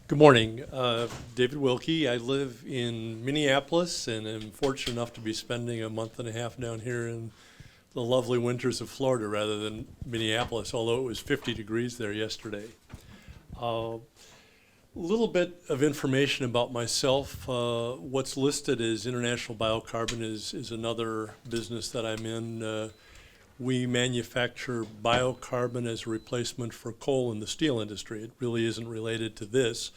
Good morning. David Wilkie. I live in Minneapolis and am fortunate enough to be spending a month and a half down here in the lovely winters of Florida rather than Minneapolis, although it was 50 degrees there yesterday. A little bit of information about myself. What's listed as International Biocarbon is another business that I'm in. We manufacture biocarbon as a replacement for coal in the steel industry. It really isn't related to this.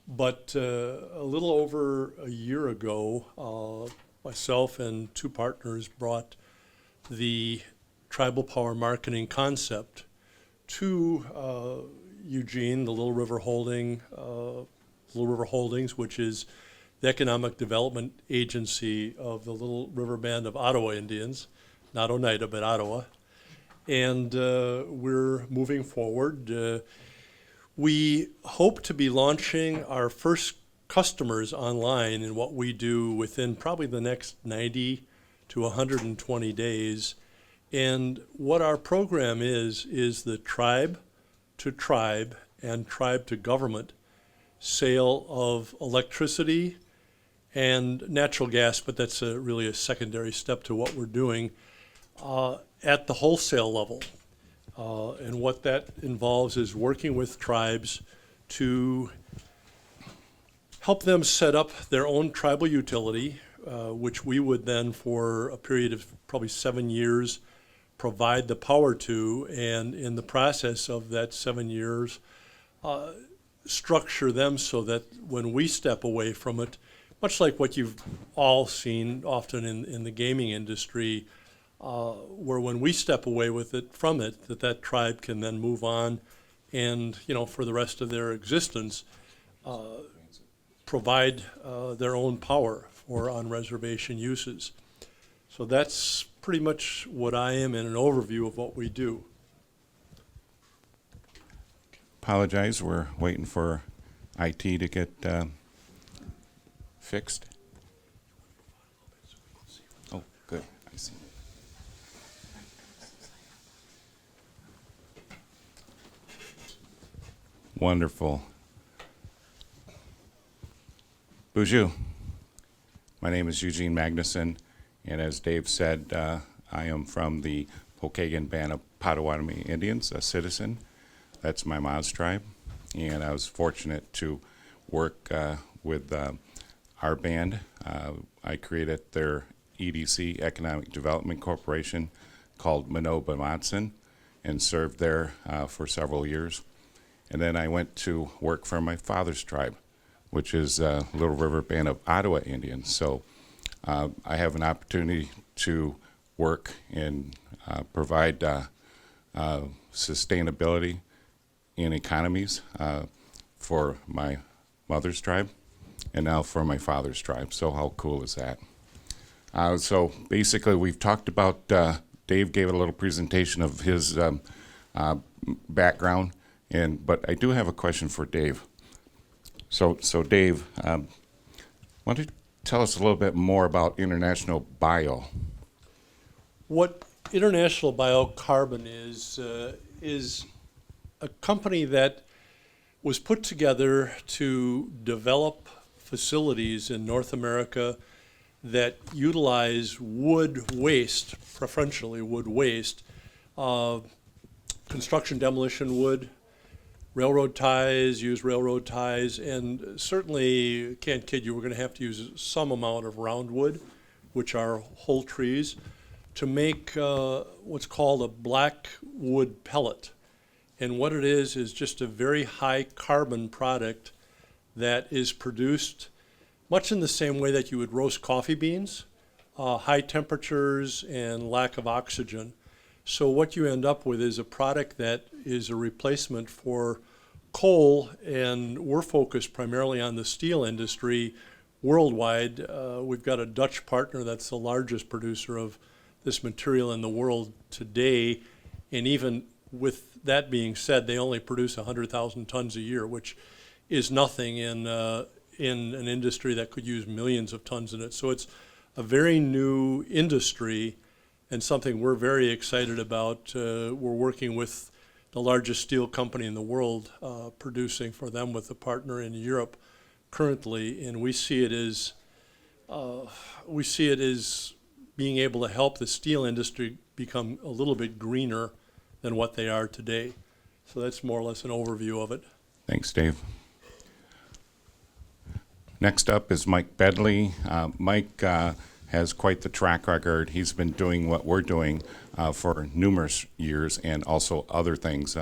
But a little over a year ago, myself and two partners brought the tribal power marketing concept to Eugene, the Little River Holdings, which is the economic development agency of the Little River Band of Ottawa Indians. Not Oneida, but Ottawa. And we're moving forward. We hope to be launching our first customers online in what we do within probably the next 90 to 120 days. And what our program is the tribe to tribe and tribe to government sale of electricity and natural gas, but that's really a secondary step to what we're doing. At the wholesale level. And what that involves is working with tribes to help them set up their own tribal utility, which we would then, for a period of probably 7 years, provide the power to, and in the process of that 7 years, structure them so that when we step away from it, much like what you've all seen often in the gaming industry, where when we step away from it, that tribe can then move on and, for the rest of their existence, provide their own power for on-reservation uses. So that's pretty much what I am in an overview of what we do. Apologize, we're waiting for IT to get fixed. Oh, good, I see. Wonderful. Bonjour. My name is Eugene Magnuson, and as Dave said, I am from the Pokagon Band of Potawatomi Indians, a citizen. That's my mom's tribe, and I was fortunate to work with our band. I created their EDC, Economic Development Corporation, called Manoba Matson, and served there for several years. And then I went to work for my father's tribe, which is Little River Band of Ottawa Indians. So I have an opportunity to work and provide sustainability in economies for my mother's tribe and now for my father's tribe. So how cool is that? So basically we've talked about, Dave gave a little presentation of his background. But I do have a question for Dave. So Dave, why don't you tell us a little bit more about International Bio? What International Biocarbon is a company that was put together to develop facilities in North America that utilize wood waste, preferentially wood waste, construction demolition wood, railroad ties, use railroad ties, and certainly, can't kid you, we're going to have to use some amount of roundwood, which are whole trees, to make what's called a black wood pellet. And what it is just a very high carbon product that is produced much in the same way that you would roast coffee beans, high temperatures and lack of oxygen. So what you end up with is a product that is a replacement for coal, and we're focused primarily on the steel industry worldwide. We've got a Dutch partner that's the largest producer of this material in the world today, and even with that being said, they only produce 100,000 tons a year, which is nothing in an industry that could use millions of tons in it. So it's a very new industry and something we're very excited about. We're working with the largest steel company in the world, producing for them with a partner in Europe currently, and we see it as being able to help the steel industry become a little bit greener than what they are today. So that's more or less an overview of it. Thanks, Dave. Next up is Mike Bedley. Mike has quite the track record. He's been doing what we're doing for numerous years and also other things.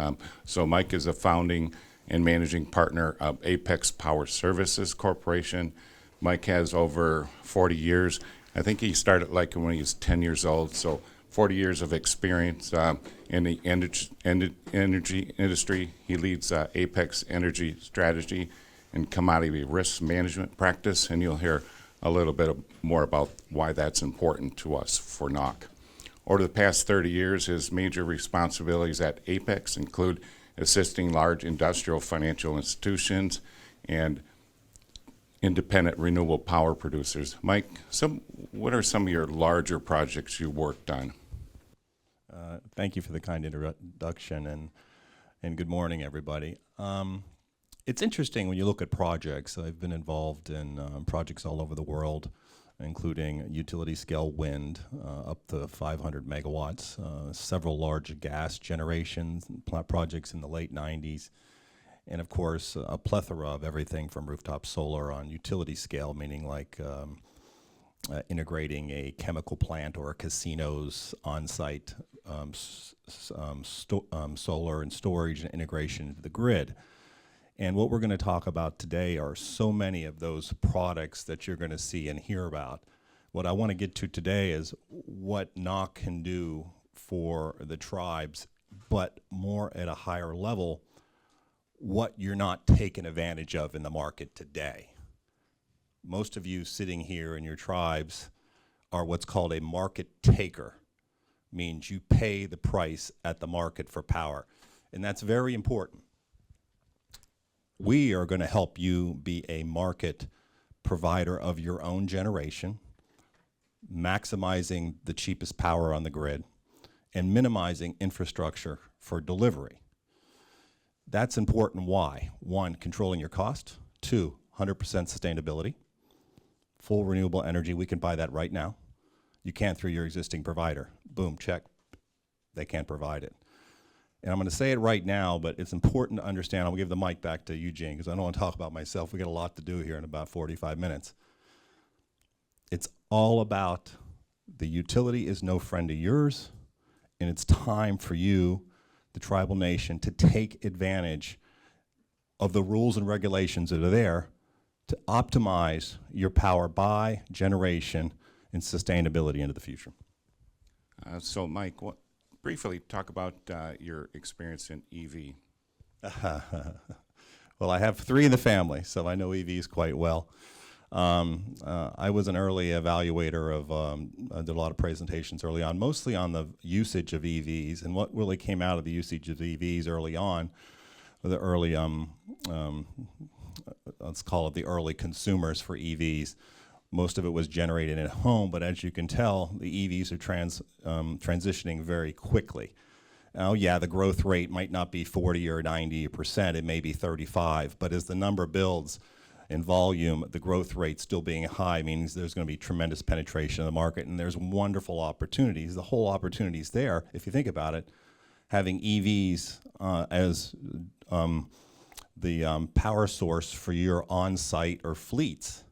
So Mike is a founding and managing partner of Apex Power Services Corporation. Mike has over 40 years. I think he started like when he was 10 years old, so 40 years of experience in the energy industry. He leads Apex Energy Strategy and Commodity Risk Management Practice, and you'll hear a little bit more about why that's important to us for NOC. Over the past 30 years, his major responsibilities at Apex include assisting large industrial financial institutions and independent renewable power producers. Mike, what are some of your larger projects you worked on? Thank you for the kind introduction, and good morning, everybody. It's interesting when you look at projects. I've been involved in projects all over the world, including utility-scale wind, up to 500 megawatts, several large gas generations projects in the late 90s, and of course, a plethora of everything from rooftop solar on utility scale, meaning like integrating a chemical plant or a casino's on-site solar and storage and integration into the grid. And what we're going to talk about today are so many of those products that you're going to see and hear about. What I want to get to today is what NOC can do for the tribes, but more at a higher level, what you're not taking advantage of in the market today. Most of you sitting here in your tribes are what's called a market taker, means you pay the price at the market for power, and that's very important. We are going to help you be a market provider of your own generation, maximizing the cheapest power on the grid, and minimizing infrastructure for delivery. That's important. Why? One, controlling your cost. Two, 100% sustainability. Full renewable energy, we can buy that right now. You can't through your existing provider. Boom, check. They can't provide it. And I'm going to say it right now, but it's important to understand. I'm going to give the mic back to Eugene because I don't want to talk about myself. We got a lot to do here in about 45 minutes. It's all about the utility is no friend of yours, and it's time for you, the tribal nation, to take advantage of the rules and regulations that are there to optimize your power buy, generation, and sustainability into the future. So Mike, briefly talk about your experience in EV. Well, I have 3 in the family, so I know EVs quite well. I was an early evaluator of, I did a lot of presentations early on, mostly on the usage of EVs, and what really came out of the usage of EVs early on, the early, let's call it the early consumers for EVs. Most of it was generated at home, but as you can tell, the EVs are transitioning very quickly. Oh yeah, the growth rate might not be 40 or 90%, it may be 35, but as the number builds in volume, the growth rate still being high means there's going to be tremendous penetration of the market, and there's wonderful opportunities. The whole opportunity is there, if you think about it. Having EVs as the power source for your on-site or fleets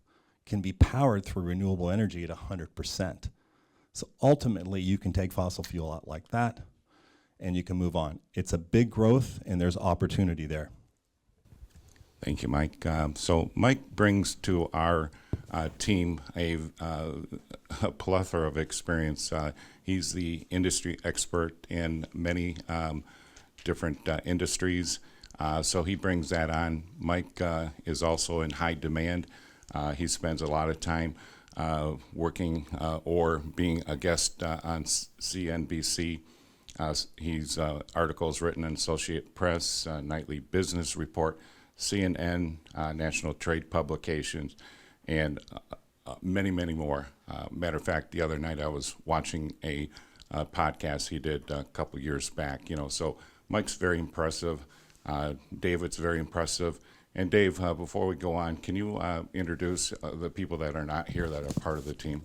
can be powered through renewable energy at 100%. So ultimately, you can take fossil fuel out like that, and you can move on. It's a big growth, and there's opportunity there. Thank you, Mike. So Mike brings to our team a plethora of experience. He's the industry expert in many different industries, so he brings that on. Mike is also in high demand. He spends a lot of time working or being a guest on CNBC. He's articles written in Associated Press, Nightly Business Report, CNN, National Trade Publications, and many, many more. Matter of fact, the other night I was watching a podcast he did a couple years back. So Mike's very impressive. David's very impressive. And Dave, before we go on, can you introduce the people that are not here that are part of the team?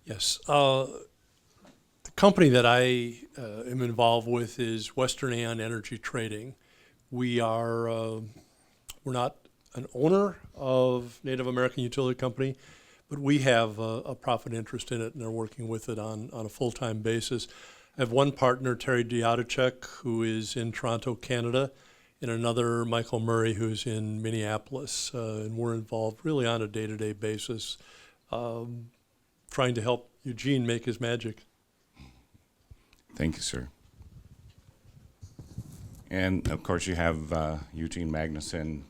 Yes. The company that I am involved with is Western Aeon Energy Trading. We are, we're not an owner of Native American Utility Company, but we have a profit interest in it and are working with it on a full-time basis. I have one partner, Terry Diatacek, who is in Toronto, Canada, and another, Michael Murray, who's in Minneapolis. And we're involved really on a day-to-day basis, trying to help Eugene make his magic. Thank you, sir. And of course, you have Eugene Magnuson,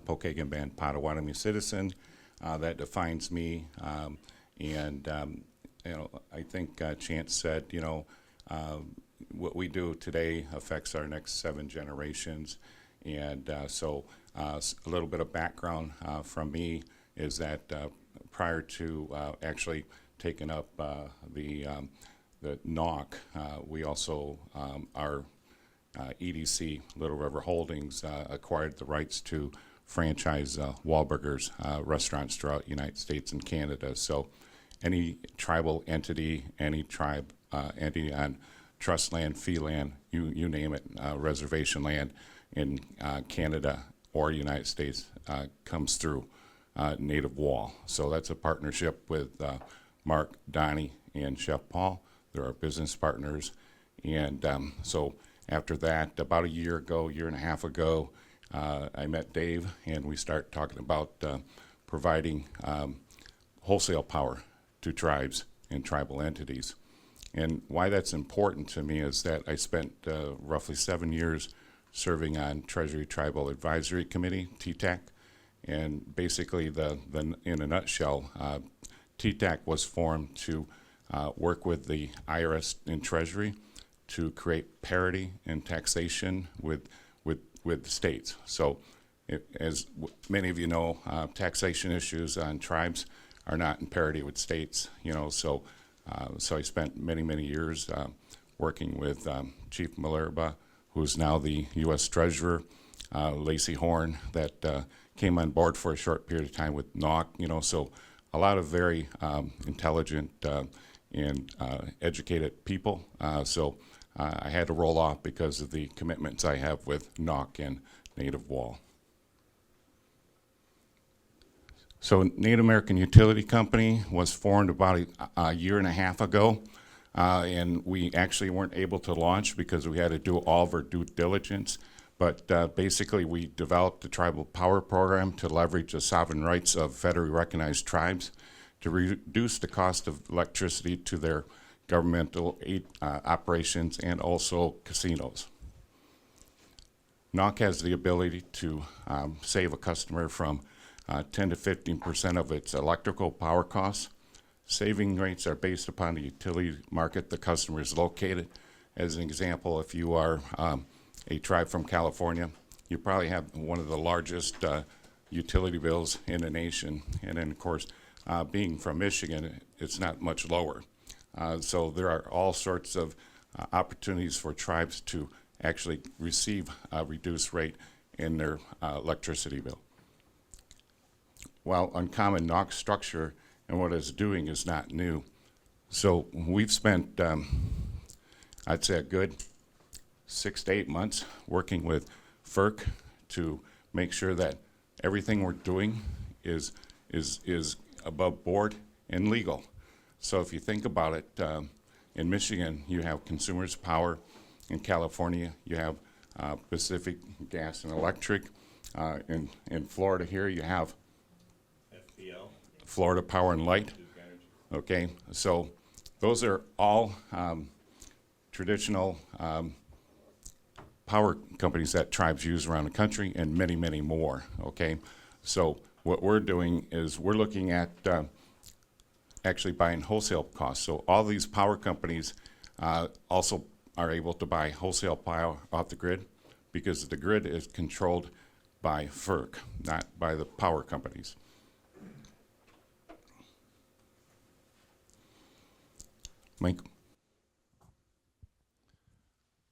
Pokagon Band Potawatomi citizen. That defines me. You know, I think Chance said, you know, what we do today affects our next 7 generations. And so a little bit of background from me is that prior to actually taking up the NOC, we also, our EDC, Little River Holdings, acquired the rights to franchise Wahlburgers restaurants throughout the United States and Canada. So any tribal entity, any tribe entity on trust land, fee land, you name it, reservation land in Canada or United States comes through Native Wall. So that's a partnership with Mark, Donnie, and Chef Paul. They're our business partners. And so after that, about a year and a half ago, I met Dave, and we started talking about providing wholesale power to tribes and tribal entities. And why that's important to me is that I spent roughly 7 years serving on Treasury Tribal Advisory Committee, TTAC, and basically in a nutshell, TTAC was formed to work with the IRS and Treasury to create parity in taxation with the states. So as many of you know, taxation issues on tribes are not in parity with states, you know, so I spent many years working with Chief Malerba, who's now the U.S. Treasurer, Lacey Horn, that came on board for a short period of time with NOC, you know, so a lot of very intelligent and educated people. So I had to roll off because of the commitments I have with NOC and Native Wall. So Native American Utility Company was formed about a year and a half ago, and we actually weren't able to launch because we had to do all of our due diligence. But basically, we developed the Tribal Power Program to leverage the sovereign rights of federally recognized tribes to reduce the cost of electricity to their governmental aid, operations and also casinos. NOC has the ability to save a customer from 10 to 15% of its electrical power costs. Saving rates are based upon the utility market the customer is located. As an example, if you are a tribe from California, you probably have one of the largest utility bills in the nation. And then, of course, being from Michigan, it's not much lower. So there are all sorts of opportunities for tribes to actually receive a reduced rate in their electricity bill. While uncommon NOC structure and what it's doing is not new. So we've spent, I'd say, a good 6 to 8 months working with FERC to make sure that everything we're doing is above board and legal. So if you think about it, in Michigan, you have Consumers Power. In California, you have Pacific Gas and Electric. In Florida here, you have FPL, Florida Power and Light. Okay, so those are all traditional power companies that tribes use around the country, and many more. Okay, so what we're doing is we're looking at actually buying wholesale costs. So all these power companies also are able to buy wholesale power off the grid because the grid is controlled by FERC, not by the power companies. Mike?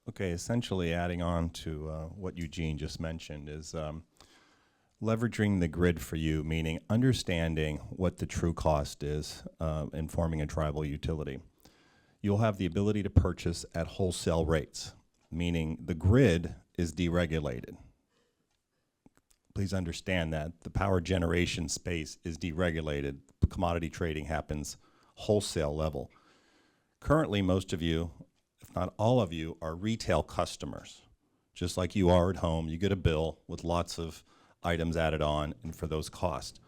Okay, essentially adding on to what Eugene just mentioned is leveraging the grid for you, meaning understanding what the true cost is in forming a tribal utility. You'll have the ability to purchase at wholesale rates, meaning the grid is deregulated. Please understand that the power generation space is deregulated. Commodity trading happens wholesale level. Currently, most of you, if not all of you, are retail customers. Just like you are at home, you get a bill with lots of items added on, and for those costs.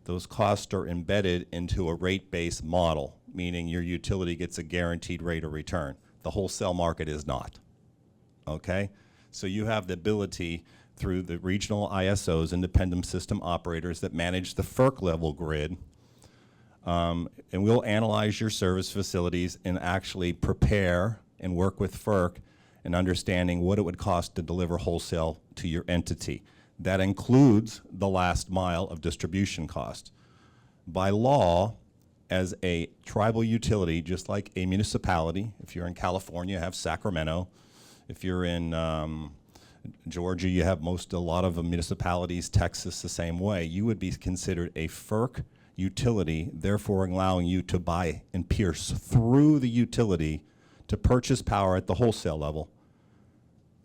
Those costs are embedded into a rate-based model, meaning your utility gets a guaranteed rate of return. The wholesale market is not, okay? So you have the ability through the regional ISOs, independent system operators that manage the FERC level grid, and we'll analyze your service facilities and actually prepare and work with FERC in understanding what it would cost to deliver wholesale to your entity. That includes the last mile of distribution cost. By law, as a tribal utility, just like a municipality, if you're in California, you have Sacramento. If you're in Georgia, you have a lot of municipalities, Texas the same way. You would be considered a FERC utility, therefore allowing you to buy and pierce through the utility to purchase power at the wholesale level.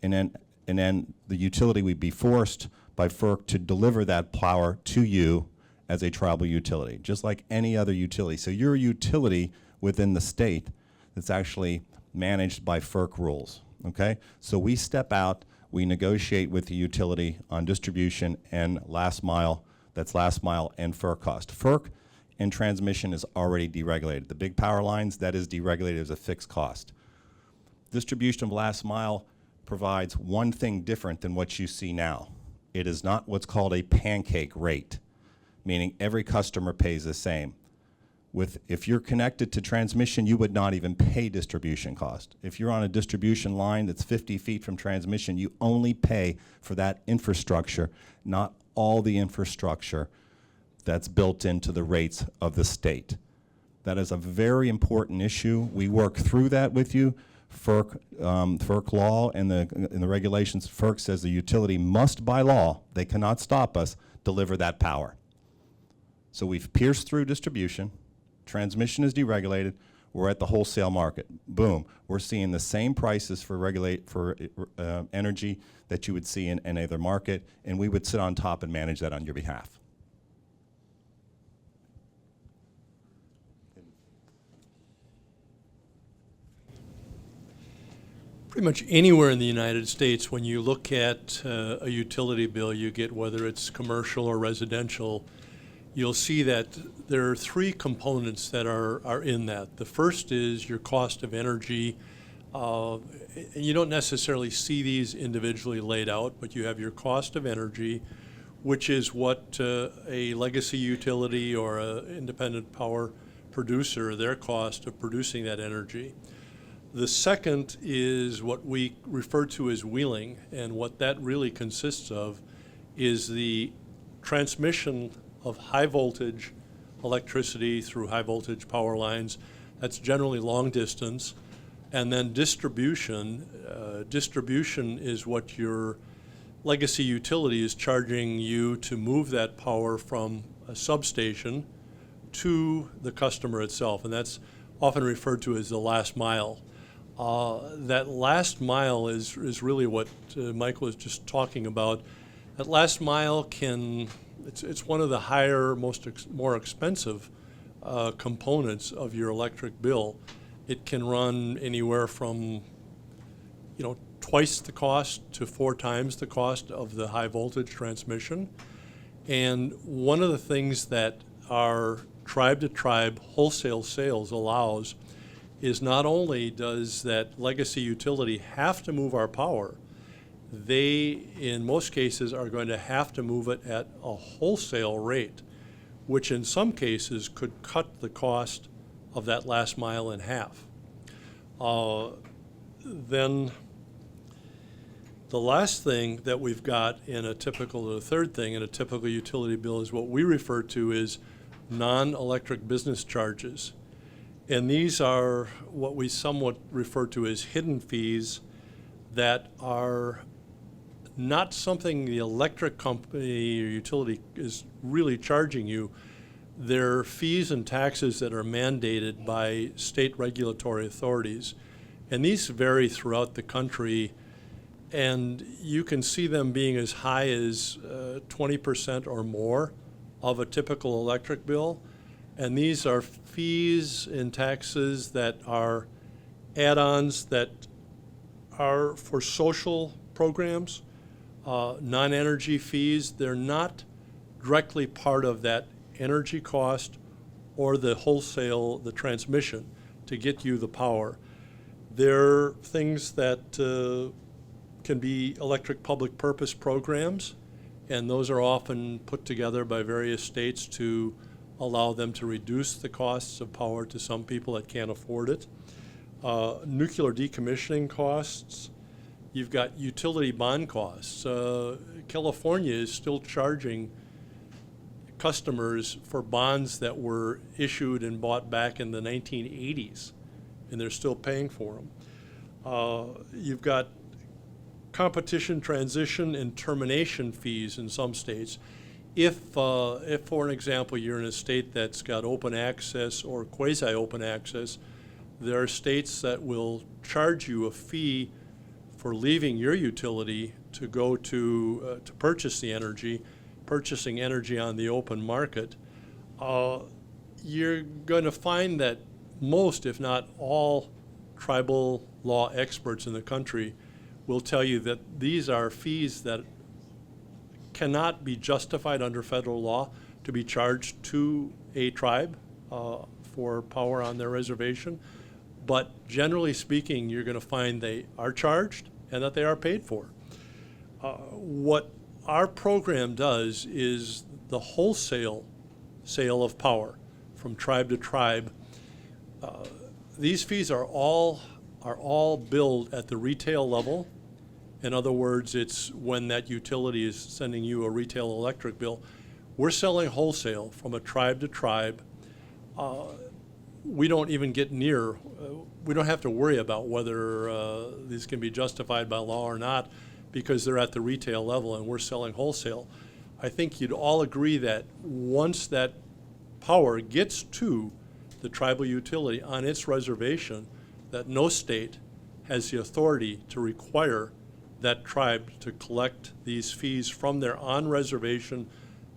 And then the utility would be forced by FERC to deliver that power to you as a tribal utility, just like any other utility. So you're a utility within the state that's actually managed by FERC rules, okay? So we step out, we negotiate with the utility on distribution and last mile, that's last mile and FERC cost. FERC and transmission is already deregulated. The big power lines, that is deregulated as a fixed cost. Distribution of last mile provides one thing different than what you see now. It is not what's called a pancake rate, meaning every customer pays the same. If you're connected to transmission, you would not even pay distribution cost. If you're on a distribution line that's 50 feet from transmission, you only pay for that infrastructure, not all the infrastructure that's built into the rates of the state. That is a very important issue. We work through that with you. FERC law and the regulations, FERC says the utility must, by law, they cannot stop us, deliver that power. So we've pierced through distribution, transmission is deregulated, we're at the wholesale market. Boom, we're seeing the same prices for energy that you would see in any other market, and we would sit on top and manage that on your behalf. Pretty much anywhere in the United States, when you look at a utility bill you get, whether it's commercial or residential, you'll see that there are three components that are in that. The first is your cost of energy. And you don't necessarily see these individually laid out, but you have your cost of energy, which is what a legacy utility or an independent power producer, their cost of producing that energy. The second is what we refer to as wheeling, and what that really consists of is the transmission of high voltage electricity through high voltage power lines. That's generally long distance. And then distribution. Distribution is what your legacy utility is charging you to move that power from a substation to the customer itself, and that's often referred to as the last mile. That last mile is really what Michael was just talking about. That last mile it's one of the higher, more expensive components of your electric bill. It can run anywhere from, twice the cost to 4 times the cost of the high voltage transmission. And one of the things that our tribe-to-tribe wholesale sales allows is not only does that legacy utility have to move our power, they, in most cases, are going to have to move it at a wholesale rate, which in some cases could cut the cost of that last mile in half. Then the last thing that we've got in the third thing in a typical utility bill is what we refer to as non-electric business charges. And these are what we somewhat refer to as hidden fees that are not something the electric company or utility is really charging you. They're fees and taxes that are mandated by state regulatory authorities. And these vary throughout the country, and you can see them being as high as 20% or more of a typical electric bill. And these are fees and taxes that are add-ons that are for social programs, non-energy fees. They're not directly part of that energy cost or the wholesale, the transmission to get you the power. They're things that can be electric public purpose programs, and those are often put together by various states to allow them to reduce the costs of power to some people that can't afford it. Nuclear decommissioning costs. You've got utility bond costs. California is still charging customers for bonds that were issued and bought back in the 1980s, and they're still paying for them. You've got competition, transition, and termination fees in some states. If, for an example, you're in a state that's got open access or quasi-open access, there are states that will charge you a fee for leaving your utility to go to purchase the energy, purchasing energy on the open market. You're going to find that most, if not all, tribal law experts in the country will tell you that these are fees that cannot be justified under federal law to be charged to a tribe for power on their reservation. But generally speaking, you're going to find they are charged and that they are paid for. What our program does is the wholesale sale of power from tribe to tribe. These fees are all billed at the retail level. In other words, it's when that utility is sending you a retail electric bill. We're selling wholesale from a tribe to tribe. We don't even get near, we don't have to worry about whether these can be justified by law or not, because they're at the retail level and we're selling wholesale. I think you'd all agree that once that power gets to the tribal utility on its reservation, that no state has the authority to require that tribe to collect these fees from their on-reservation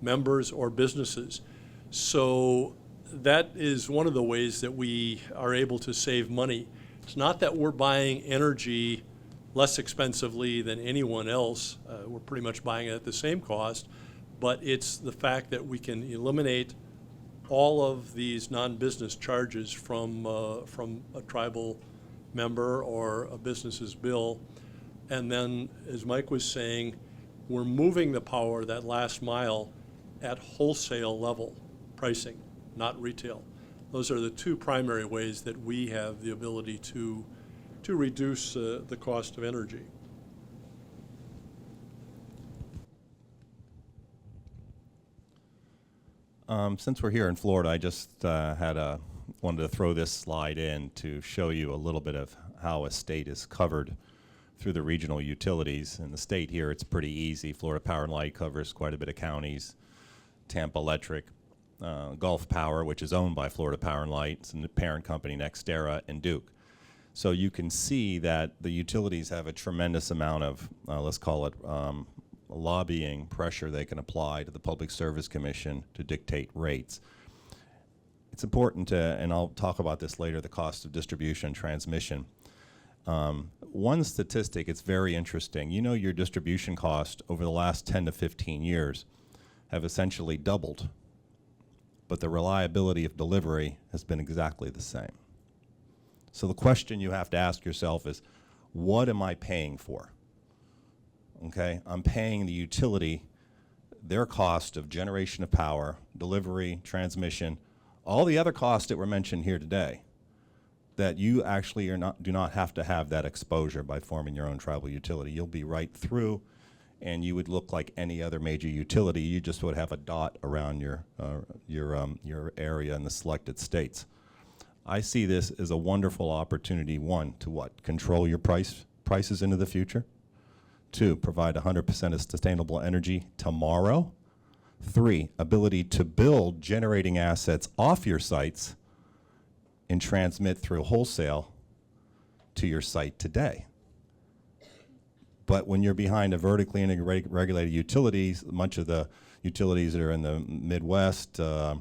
members or businesses. So that is one of the ways that we are able to save money. It's not that we're buying energy less expensively than anyone else. We're pretty much buying it at the same cost, but it's the fact that we can eliminate all of these non-business charges from a tribal member or a business's bill. And then, as Mike was saying, we're moving the power, that last mile, at wholesale level pricing, not retail. Those are the two primary ways that we have the ability to reduce the cost of energy. Since we're here in Florida, I just wanted to throw this slide in to show you a little bit of how a state is covered through the regional utilities. In the state here, it's pretty easy. Florida Power and Light covers quite a bit of counties. Tampa Electric, Gulf Power, which is owned by Florida Power and Light, and the parent company NextEra, and Duke. So you can see that the utilities have a tremendous amount of, let's call it, lobbying pressure they can apply to the Public Service Commission to dictate rates. It's important to, and I'll talk about this later, the cost of distribution and transmission. One statistic, it's very interesting. You know, your distribution cost over the last 10 to 15 years have essentially doubled, but the reliability of delivery has been exactly the same. So the question you have to ask yourself is, what am I paying for? Okay, I'm paying the utility their cost of generation of power, delivery, transmission, all the other costs that were mentioned here today, that you actually do not have to have that exposure by forming your own tribal utility. You'll be right through, and you would look like any other major utility. You just would have a dot around your area in the selected states. I see this as a wonderful opportunity, one, to what? Control your price prices into the future. 2, provide 100% of sustainable energy tomorrow. 3, ability to build generating assets off your sites and transmit through wholesale to your site today. But when you're behind a vertically integrated regulated utilities, much of the utilities that are in the Midwest, a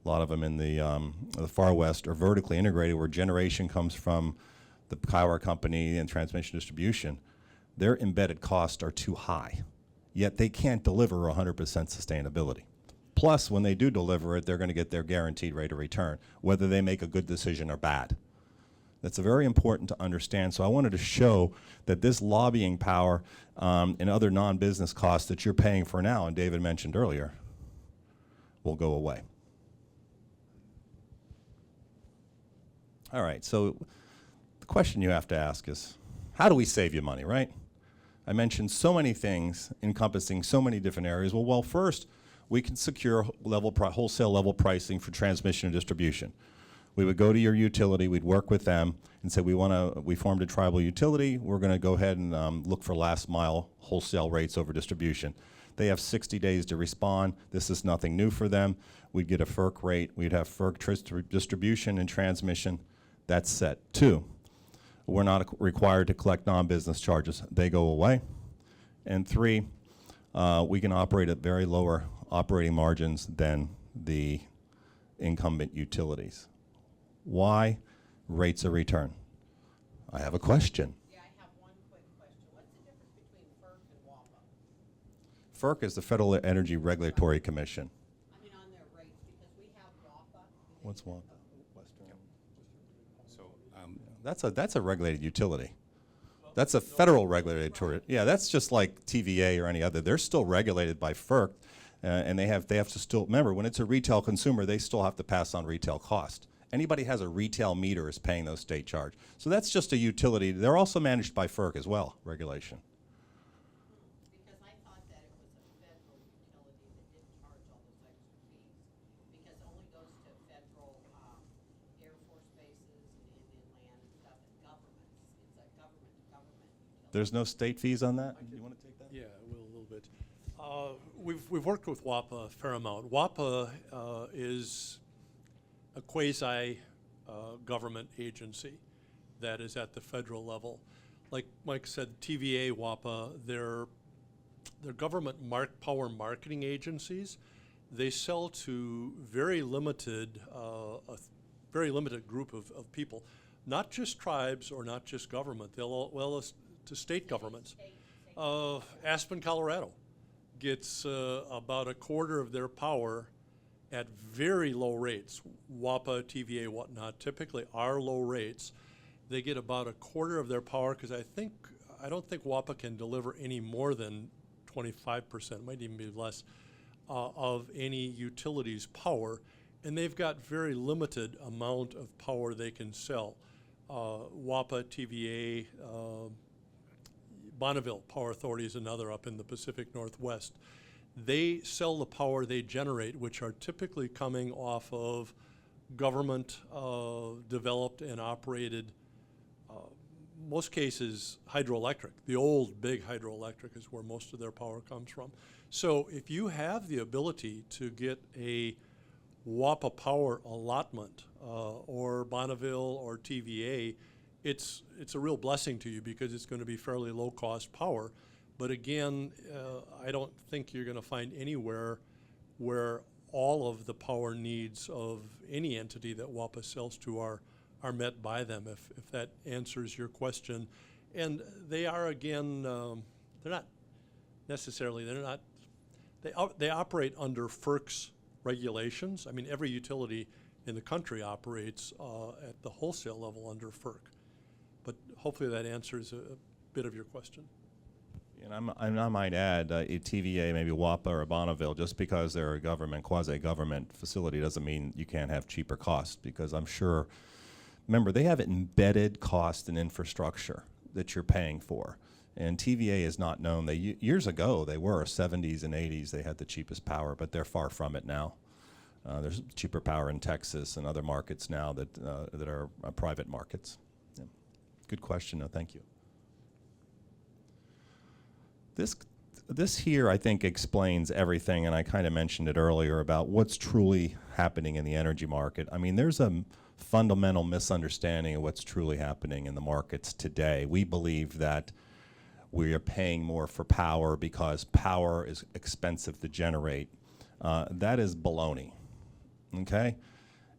lot of them in the far west are vertically integrated, where generation comes from the power company and transmission distribution. Their embedded costs are too high, yet they can't deliver 100% sustainability. Plus, when they do deliver it, they're going to get their guaranteed rate of return, whether they make a good decision or bad. That's very important to understand. So I wanted to show that this lobbying power and other non-business costs that you're paying for now, and David mentioned earlier, will go away. All right, so the question you have to ask is, how do we save you money, right? I mentioned so many things encompassing so many different areas. Well, first, we can secure wholesale level pricing for transmission and distribution. We would go to your utility, we'd work with them and say, we formed a tribal utility, we're going to go ahead and look for last mile wholesale rates over distribution. They have 60 days to respond. This is nothing new for them. We'd get a FERC rate, we'd have FERC distribution and transmission. That's set. 2, we're not required to collect non-business charges. They go away. And 3, we can operate at very lower operating margins than the incumbent utilities. Why? Rates of return. I have a question. Yeah, I have one quick question. What's the difference between FERC and WAPA? FERC is the Federal Energy Regulatory Commission. I mean, on their rates, because we have WAPA. What's WAPA? So, That's a regulated utility. That's a federal regulatory. Yeah, that's just like TVA or any other. They're still regulated by FERC, and they have to still, remember, when it's a retail consumer, they still have to pass on retail cost. Anybody has a retail meter is paying those state charge. So that's just a utility. They're also managed by FERC as well, regulation. Because I thought that it was a federal utility that didn't charge all those extra fees. Because it only goes to federal Air Force bases and inland and stuff and governments. It's a government utility. There's no state fees on that? You want to take that? Yeah, I will a little bit. We've worked with WAPA a fair amount. WAPA is a quasi-government agency that is at the federal level. Like Mike said, TVA, WAPA, they're government power marketing agencies. They sell to very limited, a very limited group of people, not just tribes or not just government. Well, to state governments. Aspen, Colorado gets about a quarter of their power at very low rates. WAPA, TVA, whatnot, typically are low rates. They get about a quarter of their power because I don't think WAPA can deliver any more than 25%, might even be less, of any utility's power. And they've got very limited amount of power they can sell. WAPA, TVA, Bonneville Power Authority is another up in the Pacific Northwest. They sell the power they generate, which are typically coming off of government developed and operated, most cases hydroelectric. The old big hydroelectric is where most of their power comes from. So if you have the ability to get a WAPA power allotment or Bonneville or TVA, it's a real blessing to you because it's going to be fairly low cost power. But again, I don't think you're going to find anywhere where all of the power needs of any entity that WAPA sells to are met by them, if that answers your question. And they are, again, they're not necessarily, they operate under FERC's regulations. I mean, every utility in the country operates at the wholesale level under FERC. But hopefully that answers a bit of your question. And I might add, a TVA, maybe WAPA or Bonneville, just because they're a government, quasi-government facility doesn't mean you can't have cheaper costs, because I'm sure, remember, they have embedded cost and infrastructure that you're paying for. And TVA is not known. Years ago, they were 70s and 80s, they had the cheapest power, but they're far from it now. There's cheaper power in Texas and other markets now that are private markets. Yeah. Good question, though. Thank you. This here, I think, explains everything, and I kind of mentioned it earlier about what's truly happening in the energy market. I mean, there's a fundamental misunderstanding of what's truly happening in the markets today. We believe that we are paying more for power because power is expensive to generate. That is baloney, okay?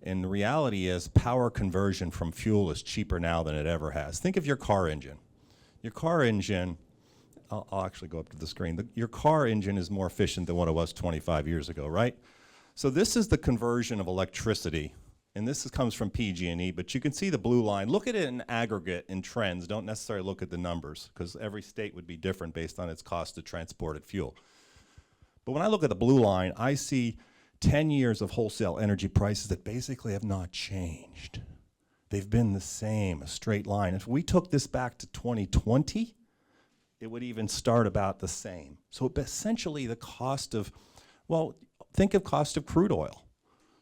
And the reality is power conversion from fuel is cheaper now than it ever has. Think of your car engine. Your car engine, I'll actually go up to the screen. Your car engine is more efficient than what it was 25 years ago, right? So this is the conversion of electricity, and this comes from PG&E, but you can see the blue line. Look at it in aggregate, in trends. Don't necessarily look at the numbers, because every state would be different based on its cost to transported fuel. But when I look at the blue line, I see 10 years of wholesale energy prices that basically have not changed. They've been the same, a straight line. If we took this back to 2020, it would even start about the same. So essentially the cost of, well, think of cost of crude oil.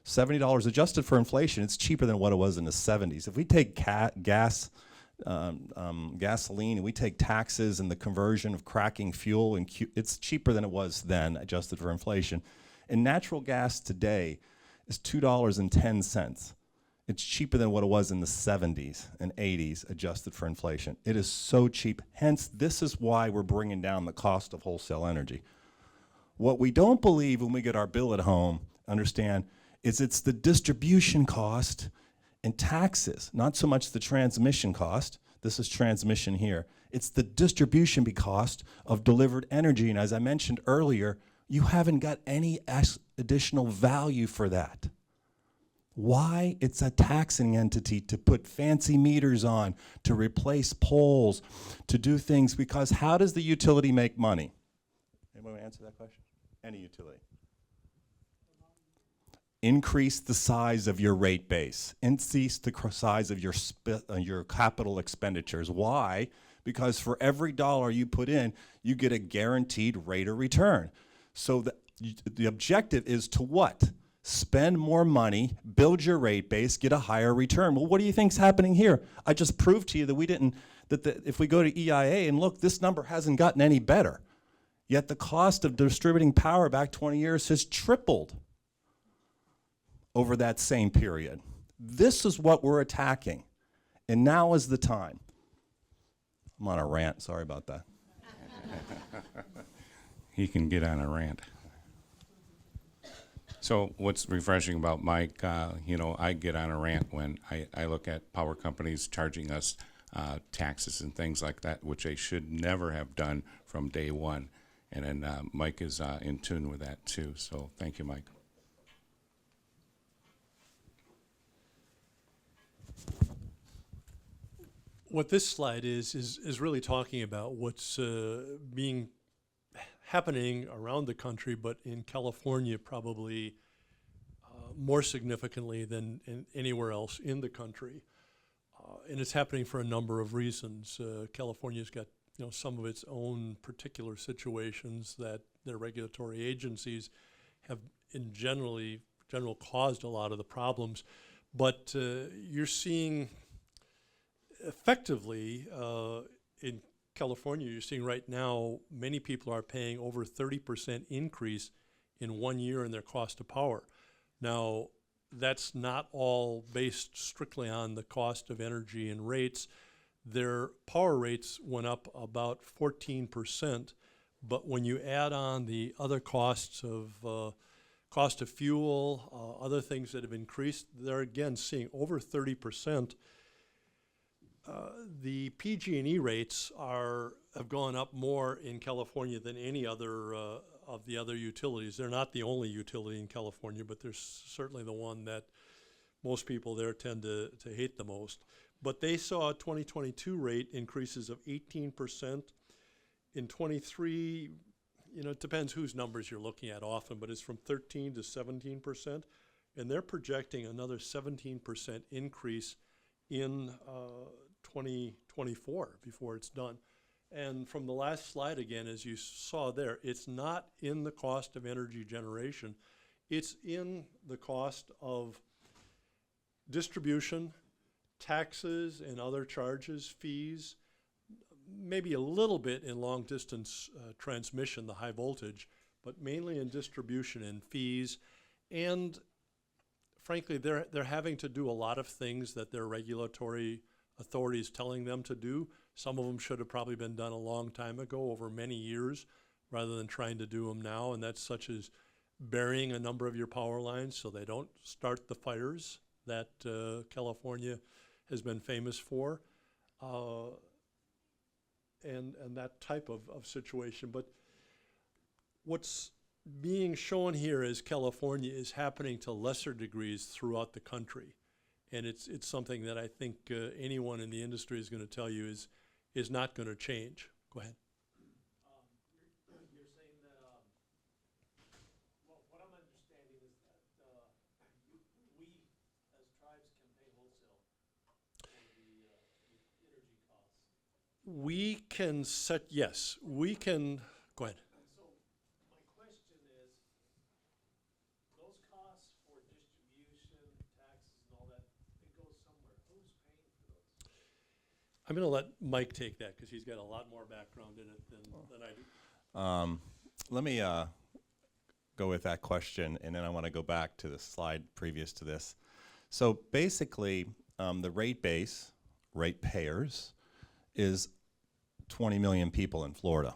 $70 adjusted for inflation, it's cheaper than what it was in the 70s. If we take gasoline and we take taxes and the conversion of cracking fuel, and it's cheaper than it was then, adjusted for inflation. And natural gas today is $2.10. It's cheaper than what it was in the 70s and 80s, adjusted for inflation. It is so cheap. Hence, this is why we're bringing down the cost of wholesale energy. What we don't believe when we get our bill at home, understand, is it's the distribution cost and taxes, not so much the transmission cost. This is transmission here. It's the distribution cost of delivered energy. And as I mentioned earlier, you haven't got any additional value for that. Why? It's a taxing entity to put fancy meters on, to replace poles, to do things, because how does the utility make money? Anyone want to answer that question? Any utility. Increase the size of your rate base. Increase the size of your capital expenditures. Why? Because for every dollar you put in, you get a guaranteed rate of return. So the objective is to what? Spend more money, build your rate base, get a higher return. Well, what do you think's happening here? I just proved to you that if we go to EIA and look, this number hasn't gotten any better. Yet the cost of distributing power back 20 years has tripled over that same period. This is what we're attacking. And now is the time. I'm on a rant, sorry about that. He can get on a rant. So what's refreshing about Mike, I get on a rant when I look at power companies charging us taxes and things like that, which they should never have done from day one. And then Mike is in tune with that too. So thank you, Mike. What this slide is really talking about what's happening around the country, but in California probably more significantly than anywhere else in the country. And it's happening for a number of reasons. California's got some of its own particular situations that their regulatory agencies have in general caused a lot of the problems. But you're seeing effectively in California, you're seeing right now many people are paying over 30% increase in 1 year in their cost of power. Now, that's not all based strictly on the cost of energy and rates. Their power rates went up about 14%, but when you add on the other costs of cost of fuel, other things that have increased, they're again seeing over 30%. The PG&E rates have gone up more in California than any other of the other utilities. They're not the only utility in California, but they're certainly the one that most people there tend to hate the most. But they saw 2022 rate increases of 18%. In 23, it depends whose numbers you're looking at often, but it's from 13 to 17%. And they're projecting another 17% increase in 2024 before it's done. And from the last slide again, as you saw there, it's not in the cost of energy generation. It's in the cost of distribution, taxes and other charges, fees, maybe a little bit in long distance transmission, the high voltage, but mainly in distribution and fees. And frankly, they're having to do a lot of things that their regulatory authorities telling them to do. Some of them should have probably been done a long time ago, over many years, rather than trying to do them now. And that's such as burying a number of your power lines so they don't start the fires that California has been famous for, and that type of situation. But what's being shown here is California is happening to lesser degrees throughout the country. And it's something that I think anyone in the industry is going to tell you is not going to change. Go ahead. You're saying that, well, what I'm understanding is that we, as tribes, can pay wholesale for the energy costs. We can set, yes, we can, go ahead. And so my question is, those costs for distribution, taxes, and all that, it goes somewhere. Who's paying for those? I'm going to let Mike take that because he's got a lot more background in it than I do. Let me go with that question, and then I want to go back to the slide previous to this. So basically, the rate base, ratepayers, is 20 million people in Florida.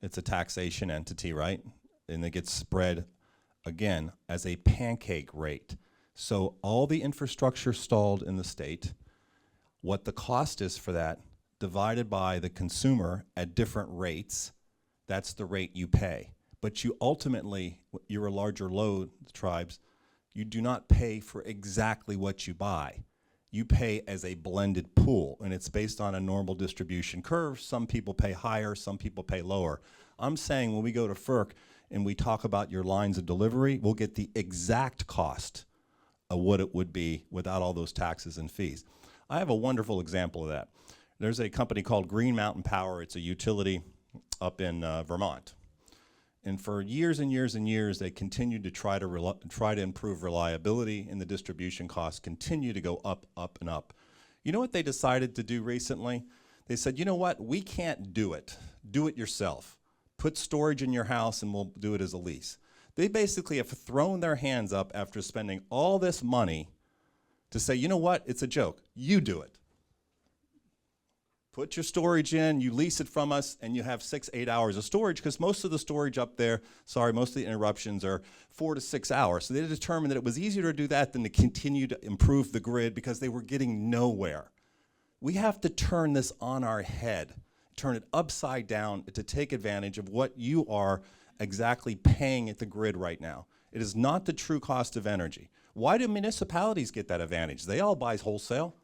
It's a taxation entity, right? And it gets spread, again, as a pancake rate. So all the infrastructure stalled in the state, what the cost is for that, divided by the consumer at different rates, that's the rate you pay. But you ultimately, you're a larger load, tribes, you do not pay for exactly what you buy. You pay as a blended pool, and it's based on a normal distribution curve. Some people pay higher, some people pay lower. I'm saying when we go to FERC and we talk about your lines of delivery, we'll get the exact cost of what it would be without all those taxes and fees. I have a wonderful example of that. There's a company called Green Mountain Power. It's a utility up in Vermont. And for years and years and years, they continued to try to improve reliability, and the distribution costs continue to go up, up, and up. You know what they decided to do recently? They said, you know what, we can't do it. Do it yourself. Put storage in your house and we'll do it as a lease. They basically have thrown their hands up after spending all this money to say, you know what, it's a joke. You do it. Put your storage in, you lease it from us, and you have 6-8 hours of storage, because most of the storage up there, most of the interruptions are 4 to 6 hours. So they determined that it was easier to do that than to continue to improve the grid because they were getting nowhere. We have to turn this on our head, turn it upside down to take advantage of what you are exactly paying at the grid right now. It is not the true cost of energy. Why do municipalities get that advantage? They all buy wholesale.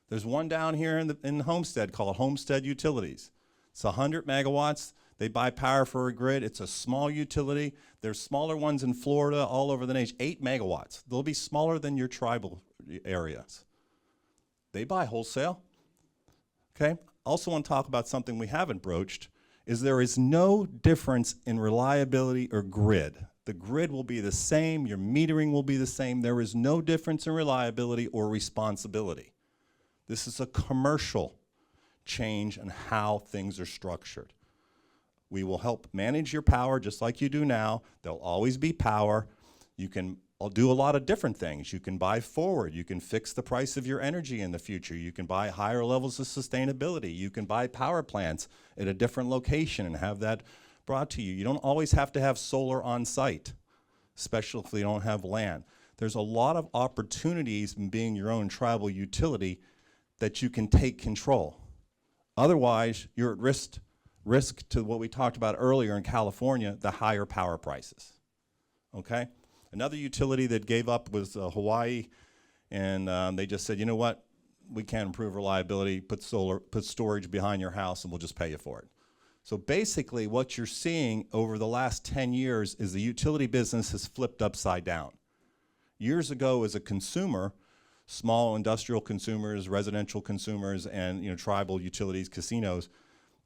There's one down here in Homestead called Homestead Utilities. It's 100 megawatts. They buy power for a grid. It's a small utility. There's smaller ones in Florida, all over the nation, 8 megawatts. They'll be smaller than your tribal areas. They buy wholesale. Okay? Also want to talk about something we haven't broached, is there is no difference in reliability or grid. The grid will be the same. Your metering will be the same. There is no difference in reliability or responsibility. This is a commercial change in how things are structured. We will help manage your power just like you do now. There'll always be power. You can do a lot of different things. You can buy forward. You can fix the price of your energy in the future. You can buy higher levels of sustainability. You can buy power plants at a different location and have that brought to you. You don't always have to have solar on site, especially if you don't have land. There's a lot of opportunities in being your own tribal utility that you can take control. Otherwise, you're at risk to what we talked about earlier in California, the higher power prices. Okay? Another utility that gave up was Hawaii, and they just said, you know what, we can't improve reliability, put storage behind your house, and we'll just pay you for it. So basically, what you're seeing over the last 10 years is the utility business has flipped upside down. Years ago, as a consumer, small industrial consumers, residential consumers, and tribal utilities, casinos,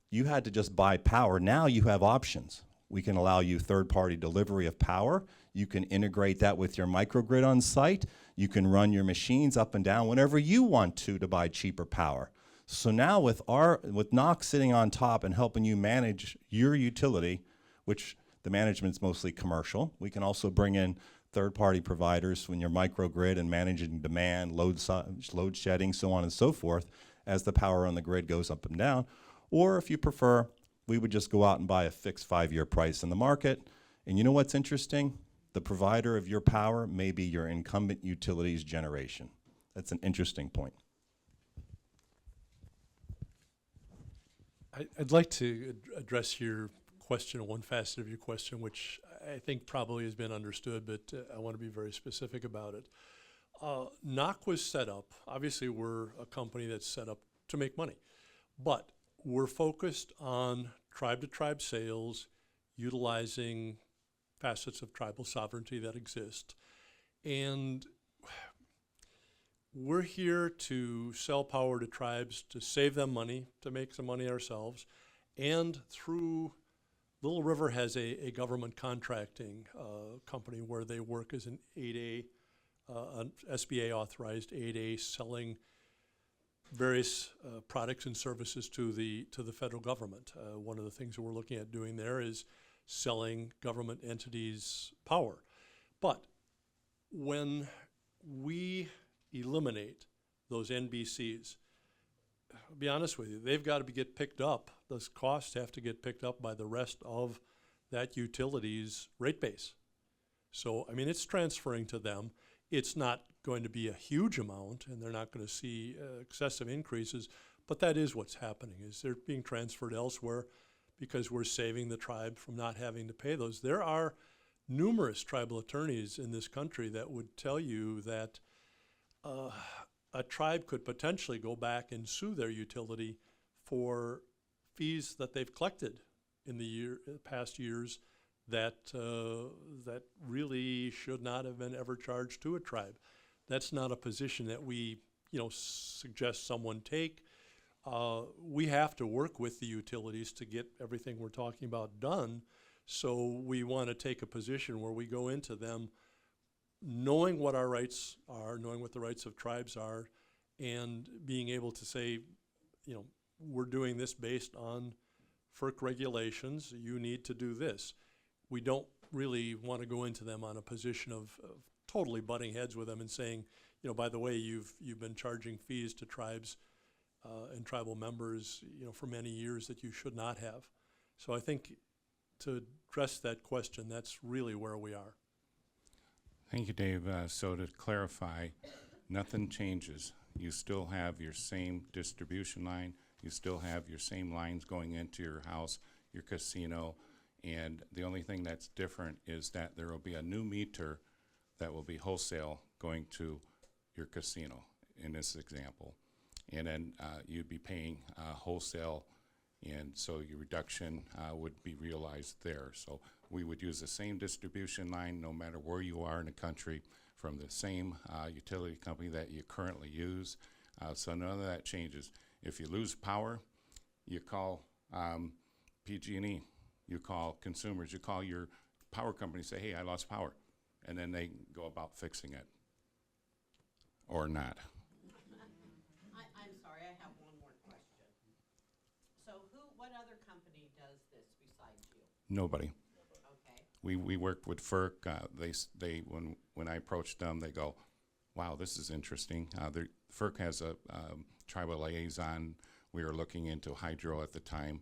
you had to just buy power. Now you have options. We can allow you third-party delivery of power. You can integrate that with your microgrid on site. You can run your machines up and down whenever you want to buy cheaper power. So now with NOC sitting on top and helping you manage your utility, which the management's mostly commercial, we can also bring in third-party providers when you're microgrid and managing demand, load shedding, so on and so forth, as the power on the grid goes up and down. Or if you prefer, we would just go out and buy a fixed 5-year price in the market. And you know what's interesting? The provider of your power may be your incumbent utilities generation. That's an interesting point. I'd like to address your question, one facet of your question, which I think probably has been understood, but I want to be very specific about it. NOC was set up, obviously we're a company that's set up to make money, but we're focused on tribe-to-tribe sales, utilizing facets of tribal sovereignty that exist. And we're here to sell power to tribes, to save them money, to make some money ourselves, and through Little River has a government contracting company where they work as an 8A, an SBA authorized 8A, selling various products and services to the federal government. One of the things that we're looking at doing there is selling government entities power. But when we eliminate those NBCs, I'll be honest with you, they've got to get picked up. Those costs have to get picked up by the rest of that utility's rate base. So, I mean, it's transferring to them. It's not going to be a huge amount, and they're not going to see excessive increases, but that is what's happening, is they're being transferred elsewhere because we're saving the tribe from not having to pay those. There are numerous tribal attorneys in this country that would tell you that a tribe could potentially go back and sue their utility for fees that they've collected in the past years that that really should not have been ever charged to a tribe. That's not a position that we, suggest someone take. We have to work with the utilities to get everything we're talking about done. So we want to take a position where we go into them knowing what our rights are, knowing what the rights of tribes are, and being able to say, we're doing this based on FERC regulations. You need to do this. We don't really want to go into them on a position of totally butting heads with them and saying, by the way, you've been charging fees to tribes and tribal members, for many years that you should not have. So I think to address that question, that's really where we are. Thank you, Dave. So to clarify, nothing changes. You still have your same distribution line. You still have your same lines going into your house, your casino, and the only thing that's different is that there will be a new meter that will be wholesale going to your casino in this example. And then you'd be paying wholesale, and so your reduction would be realized there. So we would use the same distribution line no matter where you are in the country, from the same utility company that you currently use. So none of that changes. If you lose power, you call PG&E, you call consumers, you call your power company, say, hey, I lost power. And then they go about fixing it, or not. I'm sorry, I have one more question. So what other company does this besides you? Nobody. Okay. We work with FERC. They when I approached them, they go, wow, this is interesting. FERC has a tribal liaison. We were looking into hydro at the time,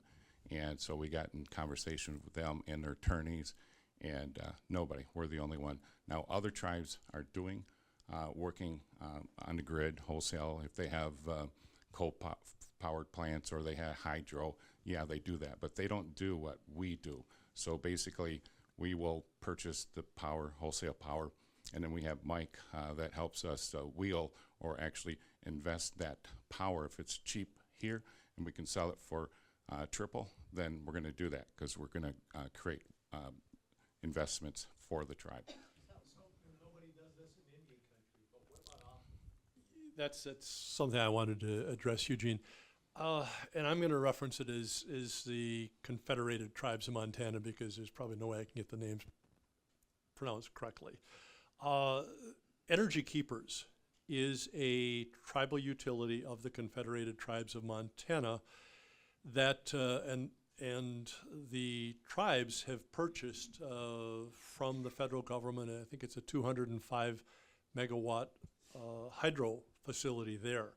and so we got in conversation with them and their attorneys, and nobody. We're the only one. Now, other tribes are doing, working on the grid, wholesale. If they have coal-powered plants or they have hydro, yeah, they do that. But they don't do what we do. So basically, we will purchase the power, wholesale power, and then we have Mike that helps us wheel or actually invest that power. If it's cheap here and we can sell it for triple, then we're going to do that because we're going to create investments for the tribe. Nobody does this in Indian country, but what about off? That's something I wanted to address, Eugene. And I'm going to reference it as the Confederated Tribes of Montana because there's probably no way I can get the names pronounced correctly. Energy Keepers is a tribal utility of the Confederated Tribes of Montana that, and the tribes have purchased from the federal government, I think it's a 205 megawatt hydro facility there.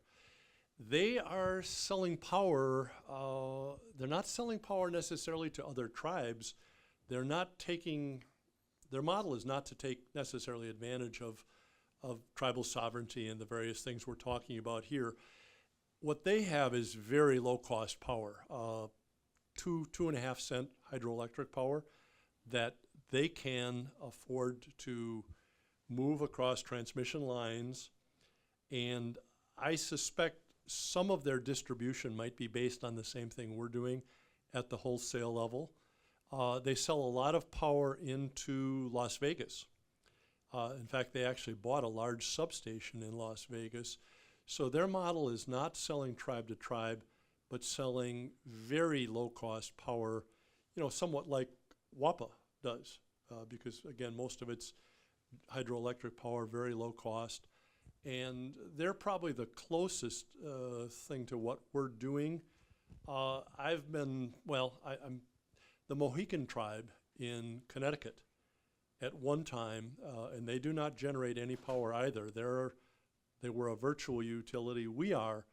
They are selling power, they're not selling power necessarily to other tribes. They're not taking, their model is not to take necessarily advantage of tribal sovereignty and the various things we're talking about here. What they have is very low cost power, 2.5 cent hydroelectric power that they can afford to move across transmission lines. And I suspect some of their distribution might be based on the same thing we're doing at the wholesale level. They sell a lot of power into Las Vegas. In fact, they actually bought a large substation in Las Vegas. So their model is not selling tribe to tribe, but selling very low-cost power, you know, somewhat like WAPA does, because, again, most of it's hydroelectric power, very low cost. And they're probably the closest thing to what we're doing. I'm the Mohican tribe in Connecticut at one time, and they do not generate any power either. They were a virtual utility. I was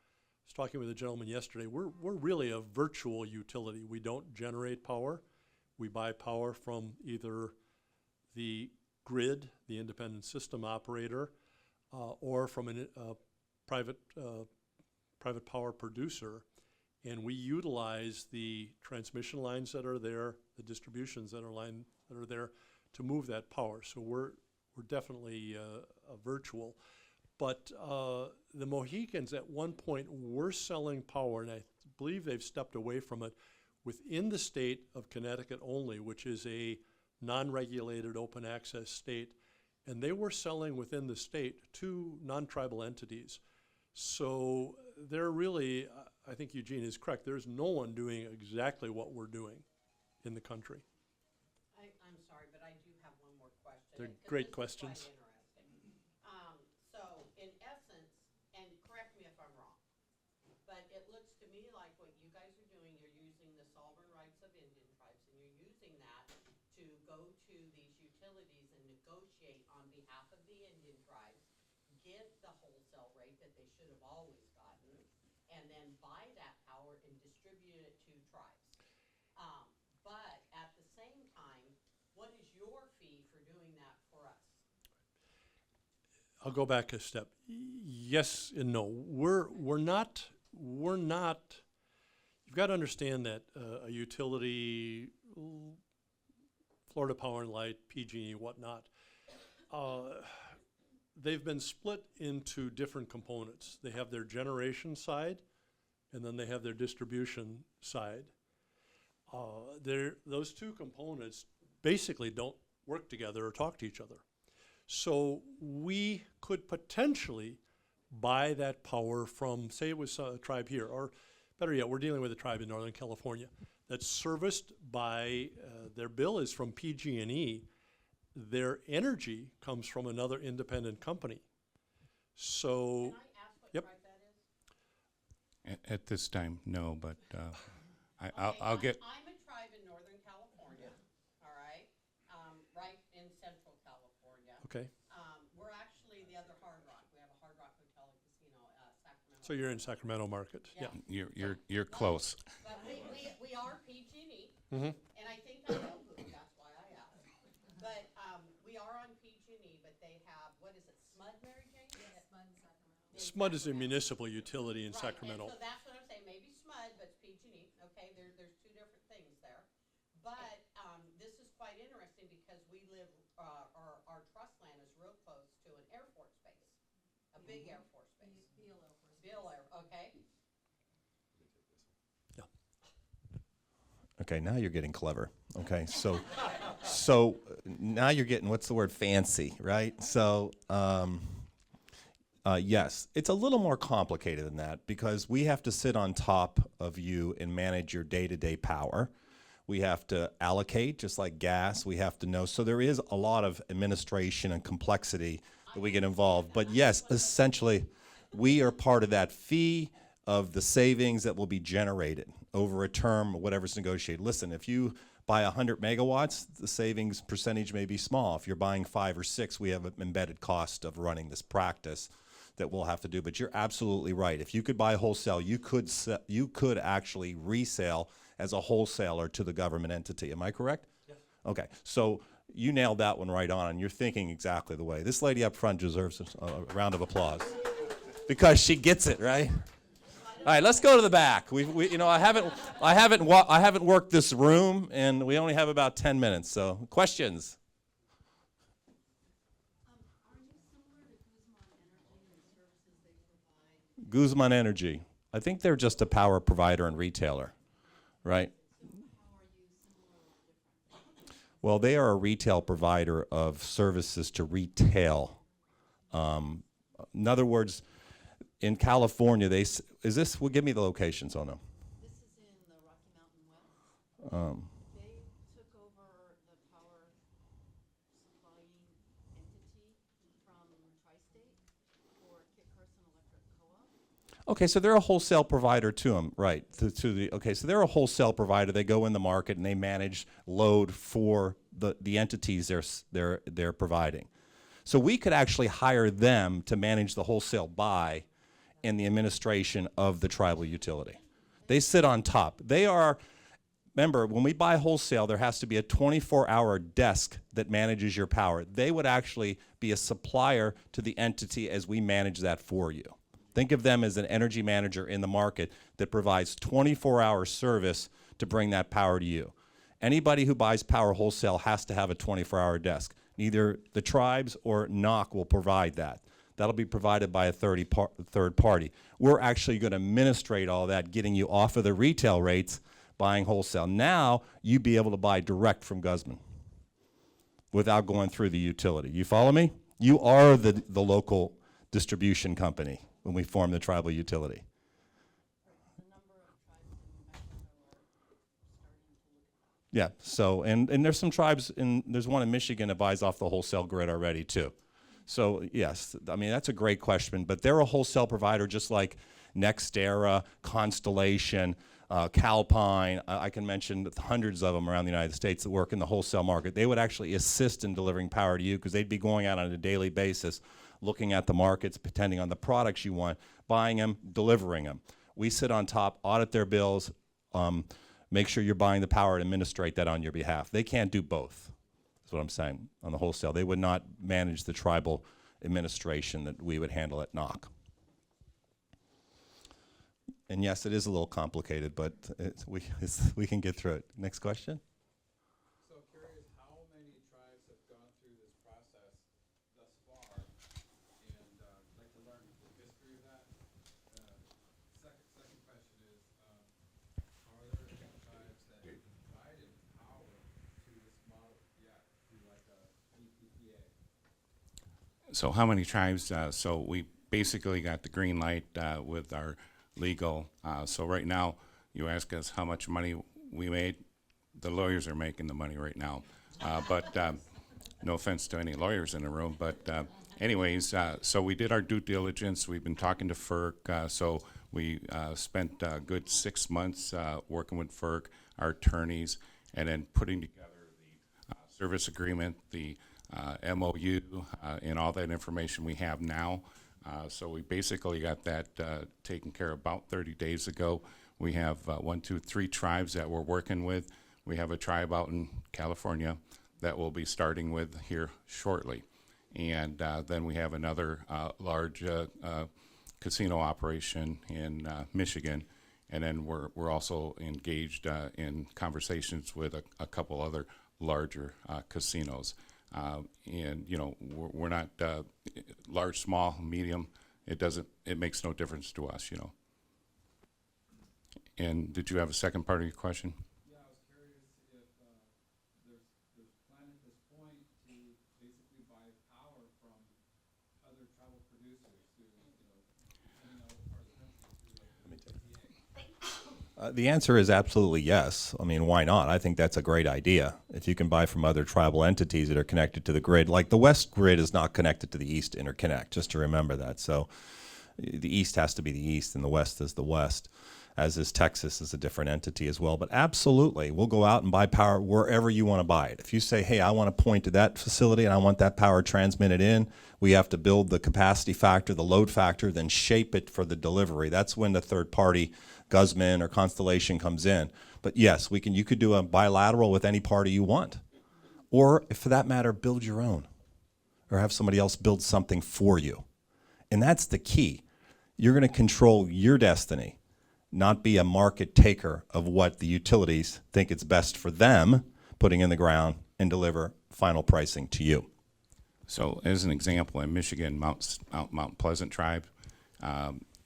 talking with a gentleman yesterday. We're really a virtual utility. We don't generate power. We buy power from either the grid, the independent system operator, or from a private power producer. And we utilize the transmission lines that are there, the distributions that are there to move that power. So we're definitely a virtual. But the Mohicans at one point were selling power, and I believe they've stepped away from it, within the state of Connecticut only, which is a non-regulated open access state. And they were selling within the state to non-tribal entities. So they're really, I think Eugene is correct, there's no one doing exactly what we're doing in the country. I'm sorry, but I do have one more question. They're 'cause great this is questions. quite interesting. So in essence, and correct me if I'm wrong, but it looks to me like what you guys are doing, you're using the sovereign rights of Indian tribes, and you're using that to go to these utilities and negotiate on behalf of the Indian tribes, give the wholesale rate that they should have always gotten, and then buy that power and distribute it to tribes. But at the same time, what is your fee for doing that for us? I'll go back a step. Yes and no. We're not, you've got to understand that a utility, Florida Power and Light, PG&E, whatnot, they've been split into different components. They have their generation side, and then they have their distribution side. Those two components basically don't work together or talk to each other. So we could potentially buy that power from, say it was a tribe here, or better yet, we're dealing with a tribe in Northern California that's serviced by, their bill is from PG&E. Their energy comes from another independent company. So, Can I ask what yep. tribe that is? At this time, no, but Okay, I'll get. I'm a tribe in Northern California, all right, right in Central California. okay. We're actually the other Hard Rock. We have a Hard Rock Hotel and Casino, Sacramento. So you're in Sacramento market, yeah. You're close. But we are PG&E, Mm-hmm. and I think I know who, that's why I asked. But we are on PG&E, but they have, what is it, SMUD, Mary Jane? Yes, SMUD in Sacramento. SMUD is a municipal utility in Right, Sacramento. and so that's what I'm saying, maybe SMUD, but it's PG&E, okay, there's two different things there. But this is quite interesting because we live, our trust land is real close to an Air Force base, a big Air Force base. Beale Air Force Base. Beale Air, okay? Yeah. Okay, now you're getting clever. Okay, so now you're getting, what's the word, fancy, right? So yes, it's a little more complicated than that because we have to sit on top of you and manage your day-to-day power. We have to allocate, just like gas. We have to know. So there is a lot of administration and complexity that we get involved. But yes, essentially, we are part of that fee of the savings that will be generated over a term, whatever's negotiated. Listen, if you buy 100 megawatts, the savings percentage may be small. If you're buying 5 or 6, we have an embedded cost of running this practice that we'll have to do. But you're absolutely right. If you could buy wholesale, you could actually resale as a wholesaler to the government entity. Am I correct? Yes. Okay. So you nailed that one right on, and you're thinking exactly the way. This lady up front deserves a round of applause because she gets it, right? All right, let's go to the back. You know, I haven't worked this room, and we only have about 10 minutes. So, questions? Are you similar to Guzman Energy and services they provide? Guzman Energy. I think they're just a power provider and retailer, right? How are you similar or different? Well, they are a retail provider of services to retail. In other words, in California, well, give me the locations on them. This is in the Rocky Mountain West. They took over the power supplying entity from Tri-State for Kit Carson Electric Co-op. Okay, so they're a wholesale provider to them, right? Okay, so they're a wholesale provider. They go in the market and they manage load for the entities they're providing. So we could actually hire them to manage the wholesale buy and the administration of the tribal utility. They sit on top. Remember, when we buy wholesale, there has to be a 24-hour desk that manages your power. They would actually be a supplier to the entity as we manage that for you. Think of them as an energy manager in the market that provides 24-hour service to bring that power to you. Anybody who buys power wholesale has to have a 24-hour desk. Neither the tribes or NOC will provide that. That'll be provided by a third party. We're actually going to administrate all that, getting you off of the retail rates, buying wholesale. Now, you'd be able to buy direct from Guzman without going through the utility. You follow me? You are the local distribution company when we form the tribal utility. A number of tribes in Mexico are starting to look at that. Yeah, so, and there's some tribes, there's one in Michigan that buys off the wholesale grid already too. So yes, I mean, that's a great question, but they're a wholesale provider just like NextEra, Constellation, Calpine. I can mention hundreds of them around the United States that work in the wholesale market. They would actually assist in delivering power to you because they'd be going out on a daily basis, looking at the markets, depending on the products you want, buying them, delivering them. We sit on top, audit their bills, make sure you're buying the power and administrate that on your behalf. They can't do both. That's what I'm saying on the wholesale. They would not manage the tribal administration that we would handle at NOC. And yes, it is a little complicated, but we can get through it. Next question? So curious, how many tribes have gone through this process thus far? And I'd like to learn the history of that. Second question is, are there any tribes that provided power to this model yet through like a VPPA? So how many tribes? So we basically got the green light with our legal. So right now, you ask us how much money we made. The lawyers are making the money right now. But no offense to any lawyers in the room. But anyways, so we did our due diligence. We've been talking to FERC. So we spent a good 6 months working with FERC, our attorneys, and then putting together the service agreement, the MOU, and all that information we have now. So we basically got that taken care of about 30 days ago. We have 3 tribes that we're working with. We have a tribe out in California that we'll be starting with here shortly. And then we have another large casino operation in Michigan. And then we're also engaged in conversations with a couple other larger casinos. And you know, we're not large, small, medium. It makes no difference to us, you know. And did you have a second part of your question? Yeah, I was curious if there's plan at this point to basically buy power from other tribal producers who, you know, depending on what part of the country through like the VPPA. The answer is absolutely yes. I mean, why not? I think that's a great idea. If you can buy from other tribal entities that are connected to the grid, like the West grid is not connected to the East interconnect, just to remember that. So the East has to be the East and the West is the West, as is Texas is a different entity as well. But absolutely, we'll go out and buy power wherever you want to buy it. If you say, hey, I want to point to that facility and I want that power transmitted in, we have to build the capacity factor, the load factor, then shape it for the delivery. That's when the third party, Guzman or Constellation, comes in. But yes, you could do a bilateral with any party you want. Or, if for that matter, build your own. Or have somebody else build something for you. And that's the key. You're going to control your destiny, not be a market taker of what the utilities think it's best for them putting in the ground and deliver final pricing to you. So as an example, in Michigan, Mount Pleasant Tribe,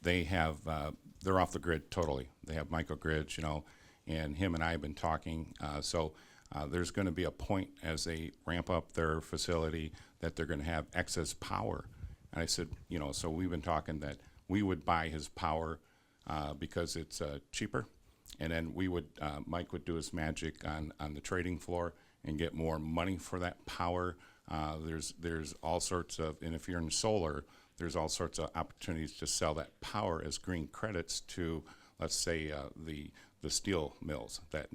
they're off the grid totally. They have microgrids, and him and I have been talking. So there's going to be a point as they ramp up their facility that they're going to have excess power. And I said, so we've been talking that we would buy his power because it's cheaper, and then Mike would do his magic on the trading floor and get more money for that power. There's all sorts of, and if you're in solar, there's all sorts of opportunities to sell that power as green credits to, let's say, the steel mills that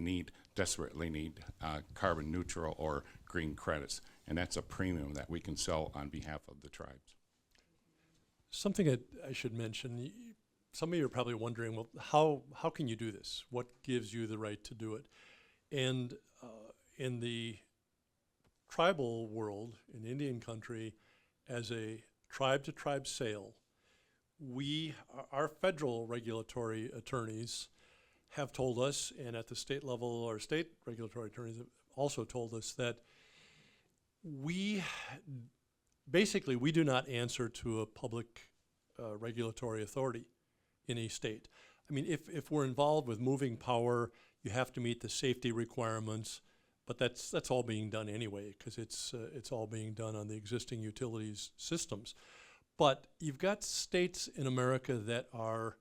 desperately need carbon neutral or green credits, and that's a premium that we can sell on behalf of the tribes. Something that I should mention, some of you are probably wondering, well, how can you do this? What gives you the right to do it? And in the tribal world, in Indian country, as a tribe-to-tribe sale, our federal regulatory attorneys have told us, and at the state level, our state regulatory attorneys have also told us that we do not answer to a public regulatory authority in a state. I mean, if we're involved with moving power, you have to meet the safety requirements, but that's all being done anyway, because it's all being done on the existing utilities systems. But you've got states in America that are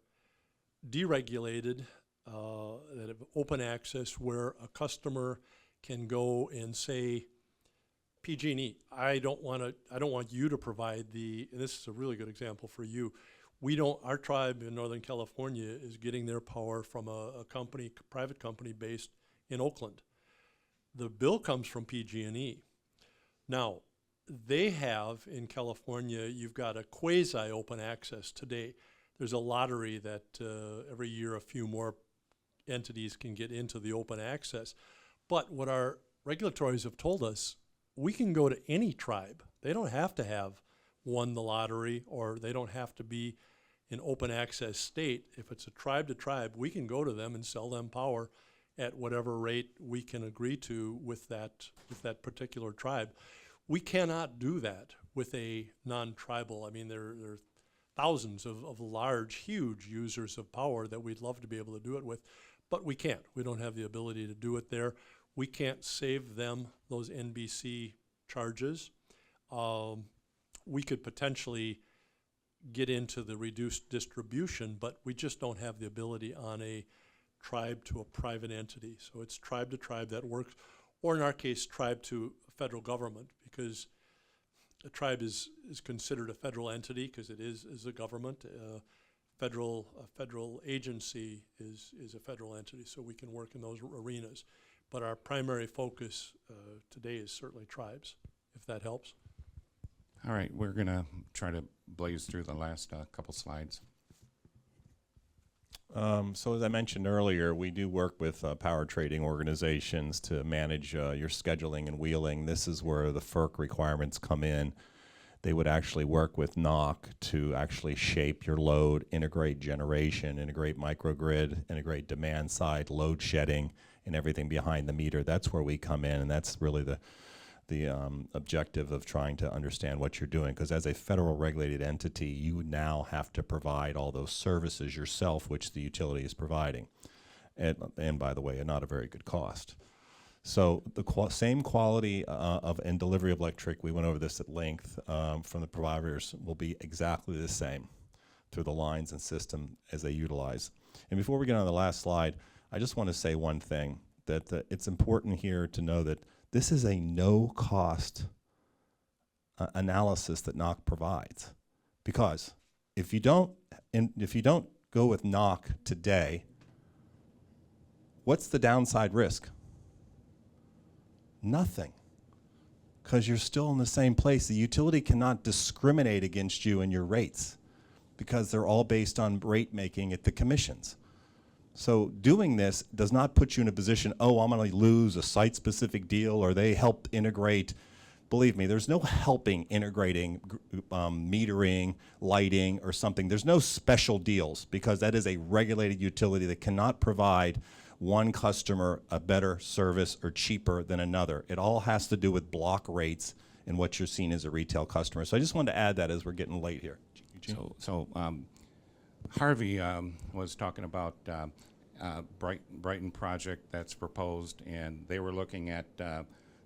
deregulated, that have open access, where a customer can go and say, PG&E, I don't want you to provide and this is a really good example for you. Our tribe in Northern California is getting their power from a private company based in Oakland. The bill comes from PG&E. Now, they have in California, you've got a quasi-open access today. There's a lottery that every year a few more entities can get into the open access. But what our regulators have told us, we can go to any tribe. They don't have to have won the lottery, or they don't have to be an open access state. If it's a tribe to tribe, we can go to them and sell them power at whatever rate we can agree to with that particular tribe. We cannot do that with a non-tribal. I mean, there are thousands of large, huge users of power that we'd love to be able to do it with, but we can't. We don't have the ability to do it there. We can't save them those NBC charges. We could potentially get into the reduced distribution, but we just don't have the ability on a tribe to a private entity. So it's tribe to tribe that works, or in our case, tribe to federal government, because a tribe is considered a federal entity because it is a government. A federal agency is a federal entity, so we can work in those arenas. But our primary focus today is certainly tribes, if that helps. All right, we're going to try to blaze through the last couple slides. So as I mentioned earlier, we do work with power trading organizations to manage your scheduling and wheeling. This is where the FERC requirements come in. They would actually work with NOC to actually shape your load, integrate generation, integrate microgrid, integrate demand side, load shedding, and everything behind the meter. That's where we come in, and that's really the objective of trying to understand what you're doing, because as a federal regulated entity, you would now have to provide all those services yourself, which the utility is providing. And by the way, at not a very good cost. So the same quality and delivery of electric, we went over this at length, from the providers will be exactly the same. through the lines and system as they utilize. And before we get on the last slide, I just want to say one thing, that it's important here to know that this is a no-cost analysis that NOC provides. Because if you don't go with NOC today, what's the downside risk? Nothing. Because you're still in the same place. The utility cannot discriminate against you and your rates because they're all based on rate making at the commissions. So doing this does not put you in a position, oh, I'm going to lose a site-specific deal, or they help integrate. Believe me, there's no helping integrating metering, lighting, or something. There's no special deals because that is a regulated utility that cannot provide one customer a better service or cheaper than another. It all has to do with block rates and what you're seeing as a retail customer. So I just wanted to add that as we're getting late here. Eugene? So Harvey was talking about Brighton project that's proposed, and they were looking at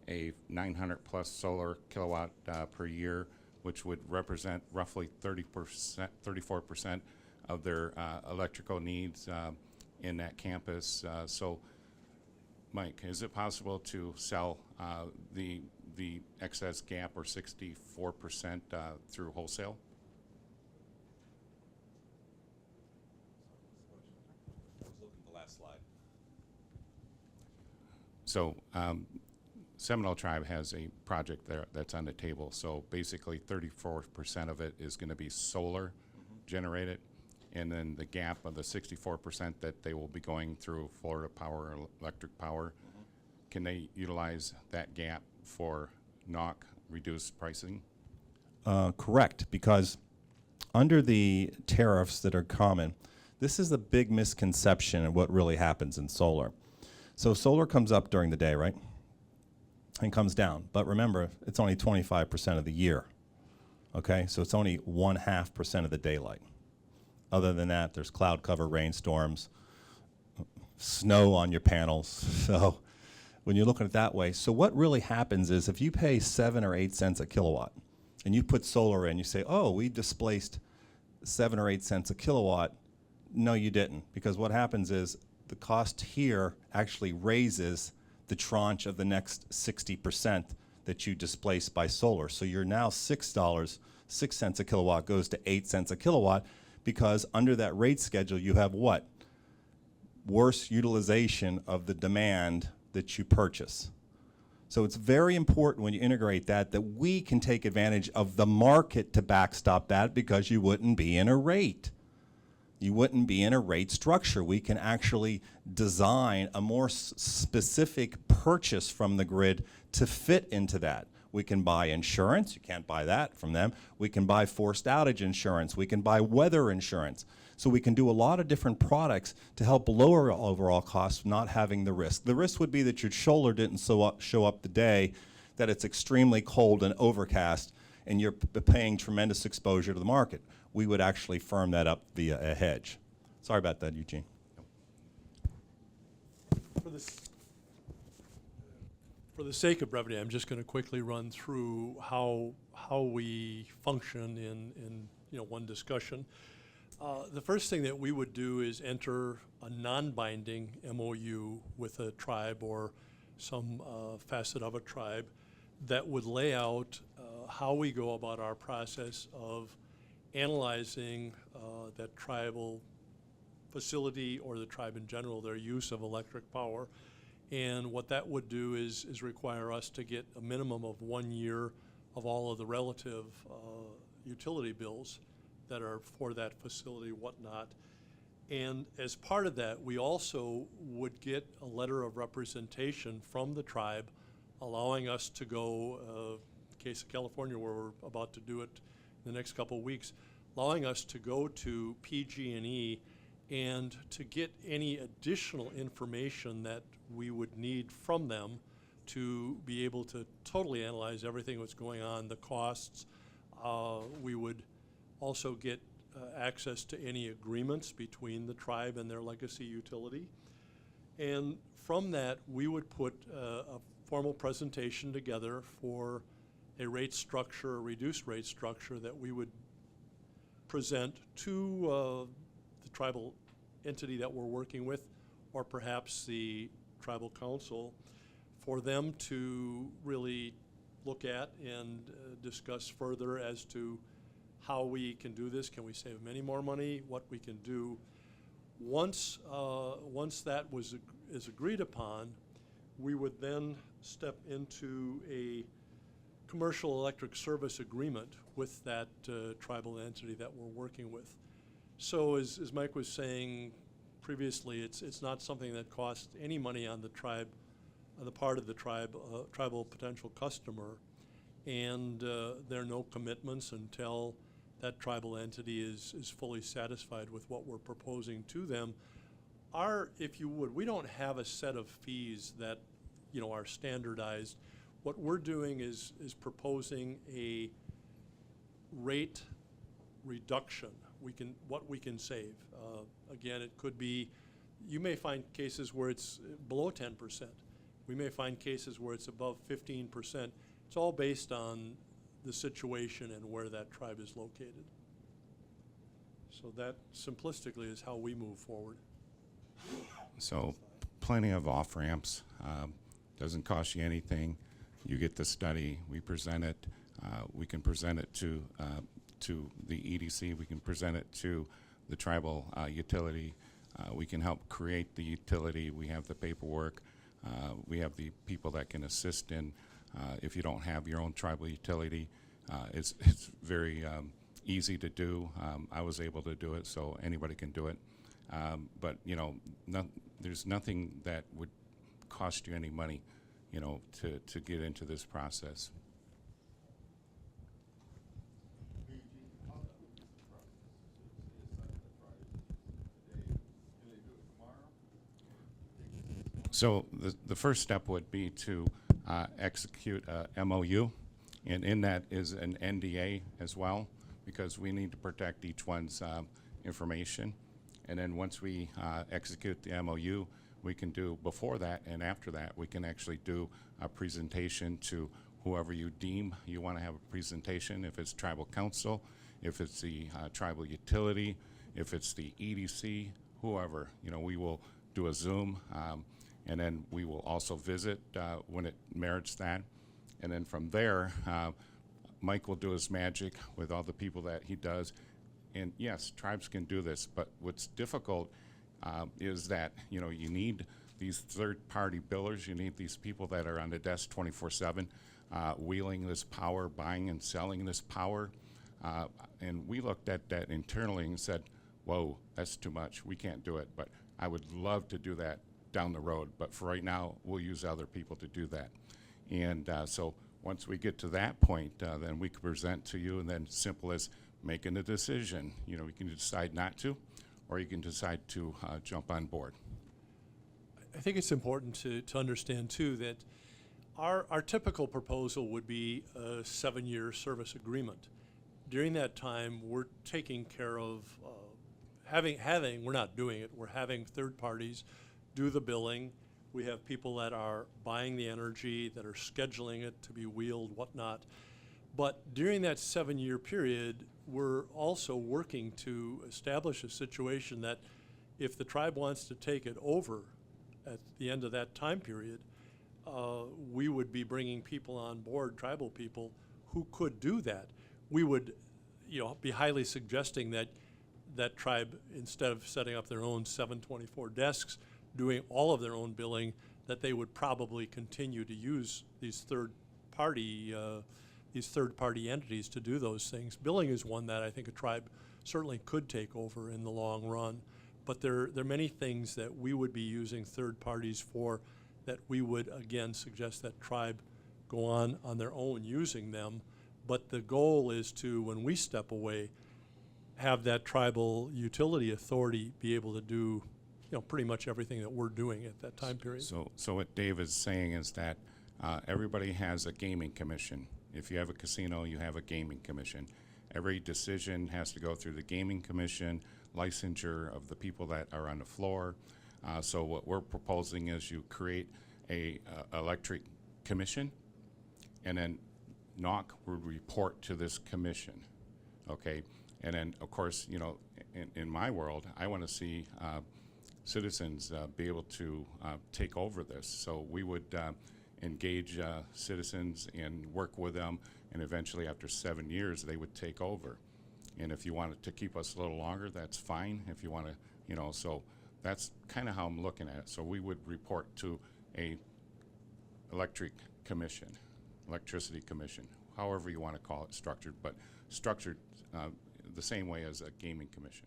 a 900 plus solar kilowatt per year, which would represent roughly 34% of their electrical needs in that campus. So, Mike, is it possible to sell the excess gap, or 64%, through wholesale? So Seminole Tribe has a project there that's on the table. So basically 34% of it is going to be solar generated. And then the gap of the 64% that they will be going through Florida Power or Electric Power, can they utilize that gap for NOC reduced pricing? Correct, because under the tariffs that are common, this is a big misconception of what really happens in solar. So solar comes up during the day, right? And comes down. But remember, it's only 25% of the year. Okay? So it's only 0.5% of the daylight. Other than that, there's cloud cover, rainstorms, snow on your panels. So when you're looking at it that way, so what really happens is if you pay 7 or 8 cents a kilowatt and you put solar in, you say, oh, we displaced 7 or 8 cents a kilowatt. No, you didn't. Because what happens is the cost here actually raises the tranche of the next 60% that you displace by solar. So you're now $6, 6 cents a kilowatt goes to 8 cents a kilowatt, because under that rate schedule you have what? Worse utilization of the demand that you purchase. So it's very important when you integrate that we can take advantage of the market to backstop that, because you wouldn't be in a rate. You wouldn't be in a rate structure. We can actually design a more specific purchase from the grid to fit into that. We can buy insurance. You can't buy that from them. We can buy forced outage insurance. We can buy weather insurance. So we can do a lot of different products to help lower overall costs, not having the risk. The risk would be that your solar didn't show up the day that it's extremely cold and overcast and you're paying tremendous exposure to the market. We would actually firm that up via a hedge. Sorry about that, Eugene. For the sake of brevity, I'm just going to quickly run through how we function in one discussion. The first thing that we would do is enter a non-binding MOU with a tribe or some facet of a tribe that would lay out how we go about our process of analyzing that tribal facility or the tribe in general, their use of electric power. And what that would do is require us to get a minimum of 1 year of all of the relative utility bills that are for that facility, whatnot. And as part of that, we also would get a letter of representation from the tribe allowing us to go, case of California where we're about to do it in the next couple of weeks, allowing us to go to PG&E and to get any additional information that we would need from them to be able to totally analyze everything that's going on, the costs. We would also get access to any agreements between the tribe and their legacy utility. And from that, we would put a formal presentation together for a rate structure, a reduced rate structure that we would present to the tribal entity that we're working with, or perhaps the tribal council, for them to really look at and discuss further as to how we can do this. Can we save them any more money? What we can do. Once that is agreed upon, we would then step into a commercial electric service agreement with that tribal entity that we're working with. So as Mike was saying previously, it's not something that costs any money on the tribe, on the part of the tribal potential customer, and there are no commitments until that tribal entity is fully satisfied with what we're proposing to them. If you would, we don't have a set of fees that, you know, are standardized. What we're doing is proposing a rate reduction. What we can save. Again, it could be, you may find cases where it's below 10%. We may find cases where it's above 15%. It's all based on the situation and where that tribe is located. So that simplistically is how we move forward. So plenty of off-ramps. Doesn't cost you anything. You get the study. We present it. We can present it to the EDC. We can present it to the tribal utility. We can help create the utility. We have the paperwork. We have the people that can assist in if you don't have your own tribal utility. It's very easy to do. I was able to do it, so anybody can do it. But, you know, there's nothing that would cost you any money, you know, to get into this process. So the first step would be to execute a MOU, and in that is an NDA as well, because we need to protect each one's information. And then once we execute the MOU, we can do, before that and after that, we can actually do a presentation to whoever you deem you want to have a presentation, if it's tribal council, if it's the tribal utility, if it's the EDC, whoever. You know, we will do a Zoom, and then we will also visit when it merits that. And then from there, Mike will do his magic with all the people that he does. And yes, tribes can do this, but what's difficult is that, you know, you need these third-party billers. You need these people that are on the desk 24/7, wheeling this power, buying and selling this power. And we looked at that internally and said, whoa, that's too much. We can't do it. But I would love to do that down the road. But for right now, we'll use other people to do that. And so once we get to that point, then we can present to you, and then simple as making a decision. You know, you can decide not to, or you can decide to jump on board. I think it's important to understand too that our typical proposal would be a 7-year service agreement. During that time, we're taking care of we're not doing it, we're having third parties do the billing. We have people that are buying the energy, that are scheduling it to be wheeled, whatnot. But during that 7-year period, we're also working to establish a situation that if the tribe wants to take it over at the end of that time period, we would be bringing people on board, tribal people, who could do that. We would, you know, be highly suggesting that that tribe, instead of setting up their own 724 desks, doing all of their own billing, that they would probably continue to use these third-party entities to do those things. Billing is one that I think a tribe certainly could take over in the long run, but there are many things that we would be using third parties for that we would, again, suggest that tribe go on their own using them. But the goal is to, when we step away, have that tribal utility authority be able to do, you know, pretty much everything that we're doing at that time period. So what Dave is saying is that everybody has a gaming commission. If you have a casino, you have a gaming commission. Every decision has to go through the gaming commission, licensure of the people that are on the floor. So what we're proposing is you create a electric commission, and then NOC would report to this commission. Okay, And then, of course, you know, in my world, I want to see citizens be able to take over this. So we would engage citizens and work with them, and eventually after 7 years, they would take over. And if you wanted to keep us a little longer, that's fine. If you want to, you know, so that's kind of how I'm looking at it. So we would report to a electricity commission, however you want to call it structured, but structured the same way as a gaming commission.